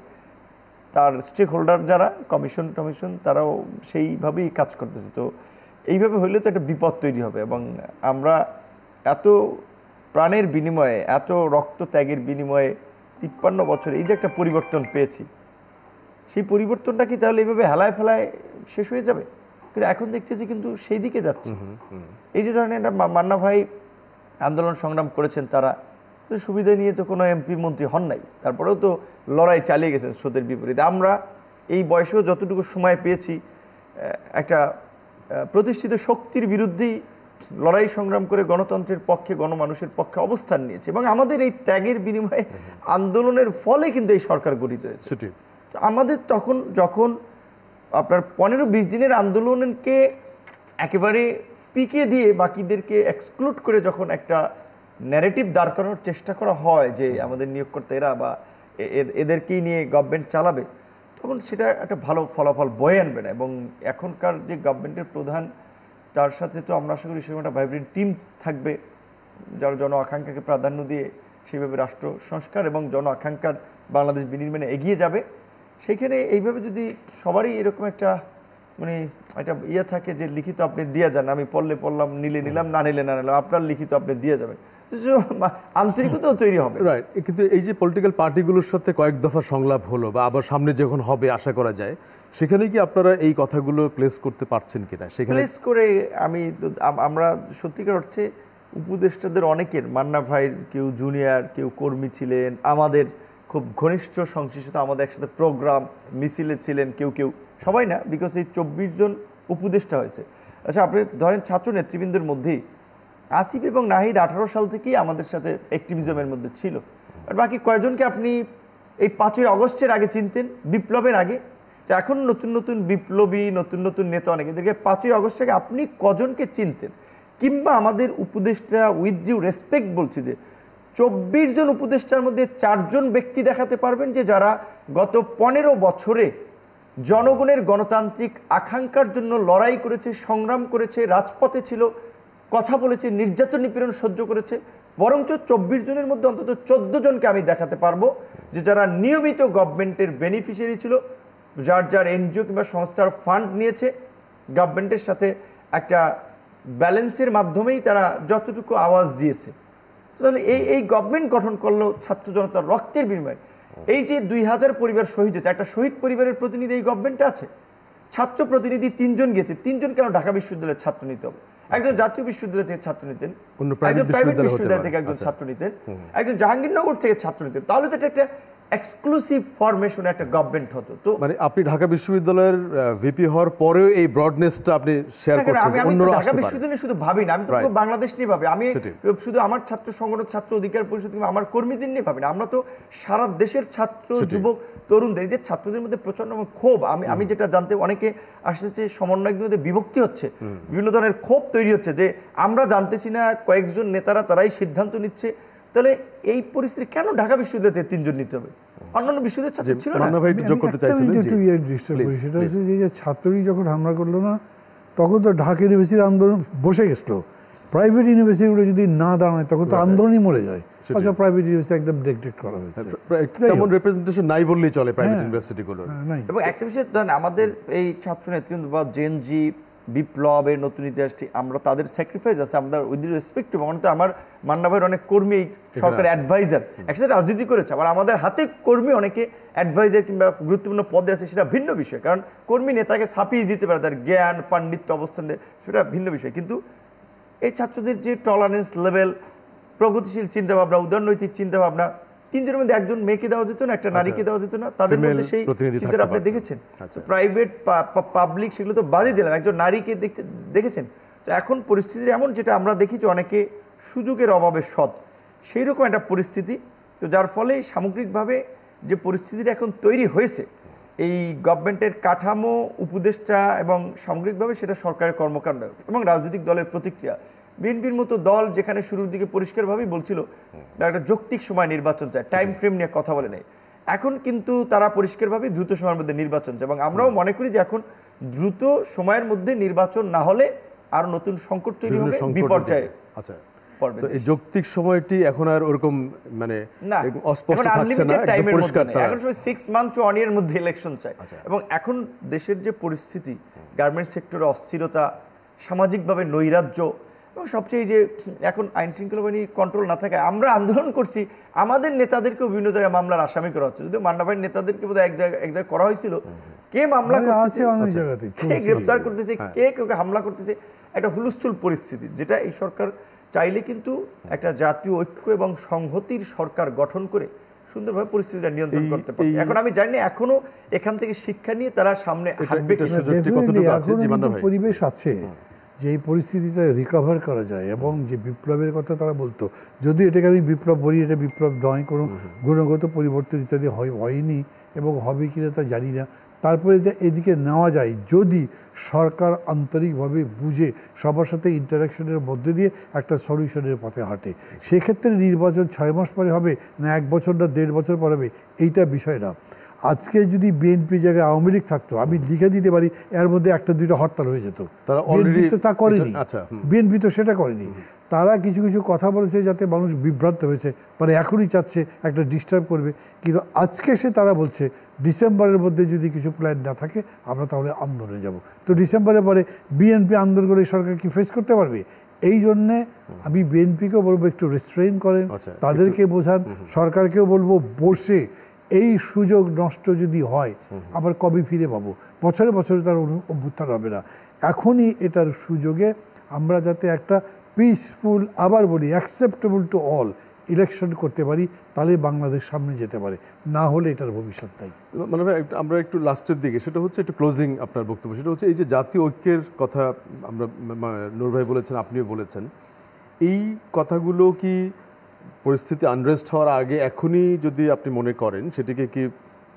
তার স্টেক হোল্ডার যারা কমিশন তারাও সেইভাবেই কাজ করতেছে। তো এইভাবে হইলে তো একটা বিপদ তৈরি হবে। এবং আমরা এত প্রাণের বিনিময়ে, এত রক্ত ত্যাগের বিনিময়ে 53 বছরে এই যে একটা পরিবর্তন পেয়েছি, সেই পরিবর্তনটা কি তাহলে এইভাবে হেলায় ফেলায় শেষ হয়ে যাবে? কিন্তু এখন দেখতেছি কিন্তু সেই দিকে যাচ্ছে। এই যে ধরনের একটা মান্না ভাই আন্দোলন সংগ্রাম করেছেন, তারা সুবিধা নিয়ে তো কোনো এমপি মন্ত্রী হন নাই, তারপরেও তো লড়াই চালিয়ে গেছেন স্রোতের বিপরীতে। আমরা এই বয়সেও যতটুকু সময় পেয়েছি একটা প্রতিষ্ঠিত শক্তির বিরুদ্ধেই লড়াই সংগ্রাম করে গণতন্ত্রের পক্ষে, গণমানুষের পক্ষে অবস্থান নিয়েছে। এবং আমাদের এই ত্যাগের বিনিময়ে আন্দোলনের ফলে কিন্তু এই সরকার গঠিত হয়েছে। আমাদের তখন যখন আপনার 15-20 দিনের আন্দোলনকে একেবারে পিকে দিয়ে বাকিদেরকে এক্সক্লুড করে যখন একটা ন্যারেটিভ দাঁড় করানোর চেষ্টা করা হয় যে আমাদের নিয়োগকর্তা এরা বা এদেরকেই নিয়ে গভর্নমেন্ট চালাবে, তখন সেটা একটা ভালো ফলাফল বয়ে আনবে না। এবং এখনকার যে গভর্নমেন্টের প্রধান, তার সাথে তো আমরা আশা করি সেরকম একটা ভাইব্রেন্ট টিম থাকবে, যারা জন আকাঙ্ক্ষাকে প্রাধান্য দিয়ে সেইভাবে রাষ্ট্র সংস্কার এবং জন আকাঙ্ক্ষার বাংলাদেশ বিনির্মাণে এগিয়ে যাবে। সেইখানে এইভাবে যদি সবারই এরকম একটা মানে একটা ইয়ে থাকে যে লিখিত আপনি দিয়ে যান, আমি পড়লে পড়লাম, নিলে নিলাম, না নিলে না নিলাম, আপনার লিখিত আপনি দিয়ে যাবেন, আন্তরিকতাও তৈরি হবে। রাইট। কিন্তু এই যে পলিটিক্যাল পার্টিগুলোর সাথে কয়েক দফা সংলাপ হলো বা আবার সামনে যখন হবে আশা করা যায়, সেখানে কি আপনারা এই কথাগুলো প্লেস করতে পারছেন কিনা? সেখানে প্লেস করে আমরা সত্যিকার অর্থে উপদেষ্টাদের অনেকের, মান্না ভাইয়ের কেউ জুনিয়র, কেউ কর্মী ছিলেন, আমাদের খুব ঘনিষ্ঠ সংশ্লিষ্ট, আমাদের একসাথে প্রোগ্রাম মিছিলে ছিলেন কেউ সবাই না, বিকজ এই 24 জন উপদেষ্টা হয়েছে। আচ্ছা, আপনি ধরেন ছাত্র নেতৃবৃন্দের মধ্যেই আসিফ এবং নাহিদ 18 সাল থেকেই আমাদের সাথে অ্যাক্টিভিজমের মধ্যে ছিল। আর বাকি কয়জনকে আপনি এই 5ই আগস্টের আগে চিনতেন, বিপ্লবের আগে? তো এখন নতুন বিপ্লবী, নতুন নেতা অনেক, এদেরকে 5ই আগস্ট থেকে আপনি কজনকে চিনতেন? কিংবা আমাদের উপদেষ্টা, উইথ ডিউ রেসপেক্ট বলছি, যে 24 জন উপদেষ্টার মধ্যে 4 জন ব্যক্তি দেখাতে পারবেন যে যারা গত 15 বছরে জনগণের গণতান্ত্রিক আকাঙ্ক্ষার জন্য লড়াই করেছে, সংগ্রাম করেছে, রাজপথে ছিল, কথা বলেছে, নির্যাতন নিপীড়ন সহ্য করেছে। বরঞ্চ 24 জনের মধ্যে অন্তত 14 জনকে আমি দেখাতে পারবো যে যারা নিয়মিত গভর্নমেন্টের বেনিফিশিয়ারি ছিল, যার যার এনজিও কিংবা সংস্থার ফান্ড নিয়েছে, গভর্নমেন্টের সাথে একটা ব্যালেন্সের মাধ্যমেই তারা যতটুকু আওয়াজ দিয়েছে। তাহলে এই গভর্নমেন্ট গঠন করলো ছাত্র জনতার রক্তের বিনিময়ে। এই যে 2000 পরিবার শহীদ হয়েছে, একটা শহীদ পরিবারের প্রতিনিধি এই গভর্নমেন্টে আছে। ছাত্র প্রতিনিধি 3 জন গেছে, 3 জন কেন ঢাকা বিশ্ববিদ্যালয়ের ছাত্র নিতে হবে? একজন জাতীয় বিশ্ববিদ্যালয় থেকে ছাত্র নিতেন, একজন প্রাইভেট বিশ্ববিদ্যালয় থেকে একজন ছাত্র নিতেন, একজন জাহাঙ্গীরনগর থেকে ছাত্র নিতেন। তাহলে তো এটা একটা এক্সক্লুসিভ ফরমেশন একটা গভর্নমেন্ট হতো। তো মানে আপনি ঢাকা বিশ্ববিদ্যালয়ের ভিপি হওয়ার পরেও এই ব্রডনেসটা আপনি শেয়ার করছেন, অন্যরা আসতে ঢাকা পারে। বিশ্ববিদ্যালয় শুধু ভাবি না, আমি তো পুরো বাংলাদেশ নিয়ে ভাবি। আমি শুধু আমার ছাত্র সংগঠন, ছাত্র অধিকার পরিষদ কিংবা আমার কর্মীদের নিয়ে ভাবি না, আমরা তো সারা দেশের ছাত্র যুবক তরুণদের, যে ছাত্রদের মধ্যে প্রচন্ড ক্ষোভ। আমি যেটা জানতে অনেকে আসছে, সমন্বয়কদের মধ্যে বিভক্তি হচ্ছে, বিভিন্ন ধরনের ক্ষোভ তৈরি হচ্ছে যে আমরা জানতেছি না, কয়েকজন নেতারা তারাই সিদ্ধান্ত নিচ্ছে। তাহলে এই পরিস্থিতি কেন ঢাকা বিশ্ববিদ্যালয় থেকে 3 জন নিতে হবে? অন্যান্য বিশ্ববিদ্যালয়ের ছাত্র ছিল না। ভাই একটু যোগ করতে চাইছিলেন। সেটা হচ্ছে যে ছাত্রই যখন হামলা করলো না, তখন তো ঢাকা ইউনিভার্সিটির আন্দোলন বসে গেছিল। প্রাইভেট ইউনিভার্সিটিগুলো যদি না দাঁড়ায় তখন তো আন্দোলনই মরে যায়। আচ্ছা, প্রাইভেট ইউনিভার্সিটি একদম নেগলেক্ট করা হয়েছে, তেমন রিপ্রেজেন্টেশন নাই বললেই চলে প্রাইভেট ইউনিভার্সিটিগুলোর। এবং একটা বিষয় আমাদের এই ছাত্র নেতৃবৃন্দ বা জেনজি বিপ্লবের নতুন ইতিহাসটি, আমরা তাদের স্যাক্রিফাইস আছে, আমরা উইথ রেসপেক্ট টু। আমার মান্না ভাইয়ের অনেক কর্মী সরকারের অ্যাডভাইজার একসাথে রাজনীতি করেছে, আবার আমাদের হাতে কর্মী অনেকে অ্যাডভাইজার কিংবা গুরুত্বপূর্ণ পদে আছে, সেটা ভিন্ন বিষয়। কারণ কর্মী নেতাকে ছাপিয়ে দিতে পারে তার জ্ঞান পাণ্ডিত্য অবস্থান, সেটা ভিন্ন বিষয়। কিন্তু এই ছাত্রদের যে টলারেন্স লেভেল, প্রগতিশীল চিন্তাভাবনা, উদারনৈতিক চিন্তাভাবনা, 3 জনের মধ্যে একজন মেয়েকে দেওয়া যেত না, একটা নারীকে দেওয়া যেত না, তাদের মধ্যে সেই চিন্তাটা আপনি দেখেছেন। প্রাইভেট পাবলিক সেগুলো তো বাদই দিলাম, একজন নারীকে দেখেছেন। তো এখন পরিস্থিতি এমন, যেটা আমরা দেখি যে অনেকে সুযোগের অভাবে সৎ, সেই রকম একটা পরিস্থিতি। তো যার ফলে সামগ্রিকভাবে যে পরিস্থিতিটা এখন তৈরি হয়েছে, এই গভর্নমেন্টের কাঠামো, উপদেষ্টা এবং সামগ্রিকভাবে সেটা সরকারের কর্মকাণ্ড এবং রাজনৈতিক দলের প্রতিক্রিয়া। বিএনপির মতো দল যেখানে শুরুর দিকে পরিষ্কারভাবেই বলছিল তারা একটা যৌক্তিক সময় নির্বাচন চায়, টাইম ফ্রেম নিয়ে কথা বলে নেই, এখন কিন্তু তারা পরিষ্কারভাবে দ্রুত সময়ের মধ্যে নির্বাচন চায়। এবং আমরাও মনে করি যে এখন দ্রুত সময়ের মধ্যে নির্বাচন না হলে আর নতুন সংকট তৈরি হবে, বিপর্যয়ে। আচ্ছা, তো এই যৌক্তিক সময়টি এখন আর ওরকম মানে অস্পষ্ট থাকছে না, একদম পরিষ্কার। এখন 6 মান্থ টু 1 ইয়ারের মধ্যে ইলেকশন চাই। এবং এখন দেশের যে পরিস্থিতি, গার্মেন্টস সেক্টরে অস্থিরতা, সামাজিকভাবে নৈরাজ্য, এবং সবচেয়ে যে এখন আইন শৃঙ্খলা বাহিনী কন্ট্রোল না থাকে, আমরা আন্দোলন করছি, আমাদের নেতাদেরকেও বিভিন্ন জায়গায় মামলার আসামি করা হচ্ছে। যদিও মান্না ভাইয়ের নেতাদেরকে বোধহয় এক জায়গায় করা হয়েছিল, কে মামলা করতেছে, কে গ্রেফতার করতেছে, কে কাউকে হামলা করতেছে, একটা হুলস্থুল পরিস্থিতি, যেটা এই সরকার চাইলে কিন্তু একটা জাতীয় ঐক্য এবং সংহতির সরকার গঠন করে সুন্দরভাবে পরিস্থিতিটা নিয়ন্ত্রণ করতে পারে। এখন আমি জানি এখনো এখান থেকে শিক্ষা নিয়ে তারা সামনে হাঁটবে। পরিবেশ আছে যে এই পরিস্থিতিটা রিকভার করা যায়, এবং যে বিপ্লবের কথা তারা বলতো, যদি এটাকে আমি বিপ্লব বলি, এটা বিপ্লব নয়, কোনো গুণগত পরিবর্তন ইত্যাদি হয়নি এবং হবে কিনা তা জানি না। তারপরে যে এদিকে নেওয়া যায়, যদি সরকার আন্তরিকভাবে বুঝে সবার সাথে ইন্টারাকশনের মধ্যে দিয়ে একটা সলিউশনের পথে হাঁটে, সেক্ষেত্রে নির্বাচন 6 মাস পরে হবে না 1 বছর না 1.5 বছর পরে হবে, এইটা বিষয় না। আজকে যদি বিএনপি জায়গায় আওয়ামী লীগ থাকতো, আমি লিখে দিতে পারি এর মধ্যে 1-2টা হরতাল হয়ে যেত। বিএনপি তো তা করেনি, বিএনপি তো সেটা করেনি। তারা কিছু কিছু কথা বলেছে যাতে মানুষ বিভ্রান্ত হয়েছে, মানে এখনই চাচ্ছে একটা ডিস্টার্ব করবে। কিন্তু আজকে এসে তারা বলছে ডিসেম্বরের মধ্যে যদি কিছু প্ল্যান না থাকে আমরা তাহলে আন্দোলনে যাব। তো ডিসেম্বরের পরে বিএনপি আন্দোলন করে সরকার কি ফেস করতে পারবে? এই জন্যে আমি বিএনপিকেও বলবো একটু রেস্ট্রেইন করেন, তাদেরকে বোঝান, সরকারকেও বলবো বসে এই সুযোগ নষ্ট যদি হয় আবার কবে ফিরে পাবো? বছরে বছরে তার অভ্যুত্থান হবে না। এখনই এটার সুযোগে আমরা যাতে একটা পিসফুল, আবার বলি অ্যাকসেপ্টেবল টু অল ইলেকশন করতে পারি, তাহলে বাংলাদেশ সামনে যেতে পারে, না হলে এটার ভবিষ্যৎ নাই। মানে আমরা একটু লাস্টের দিকে, সেটা হচ্ছে একটু ক্লোজিং আপনার বক্তব্য, সেটা হচ্ছে এই যে জাতীয় ঐক্যের কথা আমরা নূর ভাই বলেছেন, আপনিও বলেছেন, এই কথাগুলো কি পরিস্থিতি আনরেস্ট হওয়ার আগে এখনই যদি আপনি মনে করেন সেটিকে কি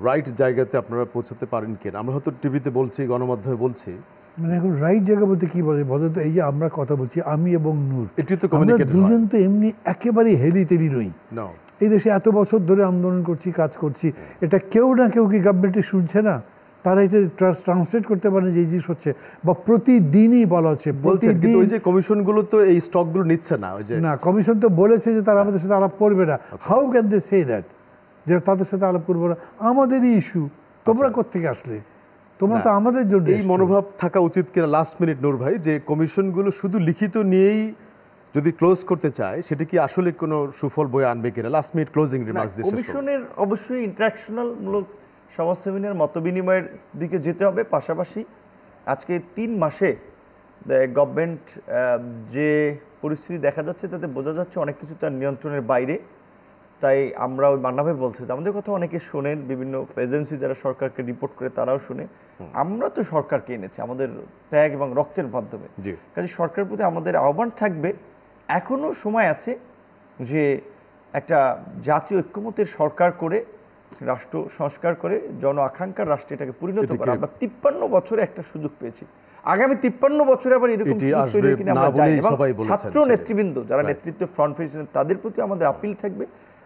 রাইট জায়গাতে আপনারা পৌঁছাতে পারেন কিনা? আমরা হয়তো টিভিতে বলছি, গণমাধ্যমে বলছি, মানে এখন রাইট জায়গা বলতে কি বলে বলতো, এই যে আমরা কথা বলছি আমি এবং নূর, এটি তো কমিউনিকেট, দুজন তো এমনি একেবারে হেলিতেলি নই। এই দেশে এত বছর ধরে আন্দোলন করছি, কাজ করছি, এটা কেউ না কেউ কি গভর্নমেন্টে শুনছে না? তারা এটা ট্রান্সলেট করতে পারে যে এই জিনিস হচ্ছে, বা প্রতিদিনই বলা হচ্ছে, বলছেন কিন্তু প্রতিদিন। ওই যে কমিশনগুলো তো এই স্টকগুলো নিচ্ছে না, ওই যে না, কমিশন তো বলেছে যে তারা আমাদের সাথে আলাপ করবে না। How can they say that, যে তাদের সাথে আলাপ করবো না? আমাদেরই ইস্যু, তোমরা কোত্থেকে আসলে? তোমরা তো আমাদের জন্য এই মনোভাব থাকা উচিত কিনা লাস্ট মিনিট নূর ভাই, যে কমিশনগুলো শুধু লিখিত নিয়েই যদি ক্লোজ করতে চায় সেটা কি আসলে কোনো সুফল বয়ে আনবে কিনা? লাস্ট মিনিট ক্লোজিং রিমার্কস দিয়ে শেষ করব। কমিশনের অবশ্যই ইন্টারাকশনাল মূলক সমাজ সেমিনার মত বিনিময়ের দিকে যেতে হবে। পাশাপাশি আজকে 3 মাসে গভর্নমেন্ট যে পরিস্থিতি দেখা যাচ্ছে তাতে বোঝা যাচ্ছে অনেক কিছু তার নিয়ন্ত্রণের বাইরে। তাই আমরা ওই মান্না ভাই বলছে আমাদের কথা অনেকে শোনেন, বিভিন্ন এজেন্সি যারা সরকারকে রিপোর্ট করে তারাও শুনে। আমরা তো সরকারকে এনেছি আমাদের ত্যাগ এবং রক্তের মাধ্যমে, কাজে সরকারের প্রতি আমাদের আহ্বান থাকবে, এখনো সময় আছে যে একটা জাতীয় ঐক্যমতের সরকার করে রাষ্ট্র সংস্কার করে জন আকাঙ্ক্ষার রাষ্ট্রে এটাকে পরিণত করা। আমরা 53 বছরে একটা সুযোগ পেয়েছি, আগামী 53 বছরে আবার এরকম ছাত্র নেতৃবৃন্দ যারা নেতৃত্ব ফ্রন্ট ফেসিলেন তাদের প্রতি আমাদের আপিল থাকবে,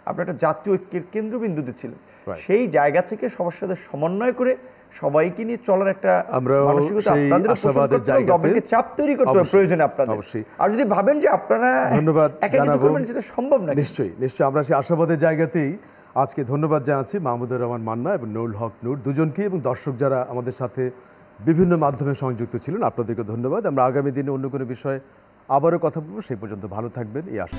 আপনারা একটা জাতীয় ঐক্যের কেন্দ্রবিন্দুতে ছিলেন, সেই জায়গা থেকে সবার সাথে সমন্বয় করে সবাইকে নিয়ে চলার একটা মানসিকতা আপনাদের গভর্নমেন্টকে চাপ তৈরি করতে হবে প্রয়োজনে আপনাদের। আর যদি ভাবেন যে আপনারা একা কিছু করবেন সেটা সম্ভব না। নিশ্চয়ই নিশ্চয়ই আমরা সেই আশাবাদের জায়গাতেই আজকে ধন্যবাদ জানাচ্ছি মাহমুদুর রহমান মান্না এবং নুরুল হক নূর দুজনকে, এবং দর্শক যারা আমাদের সাথে বিভিন্ন মাধ্যমে সংযুক্ত ছিলেন আপনাদেরকে ধন্যবাদ। আমরা আগামী দিনে অন্য কোনো বিষয়ে আবারও কথা বলবো, সেই পর্যন্ত ভালো থাকবেন এই আশা।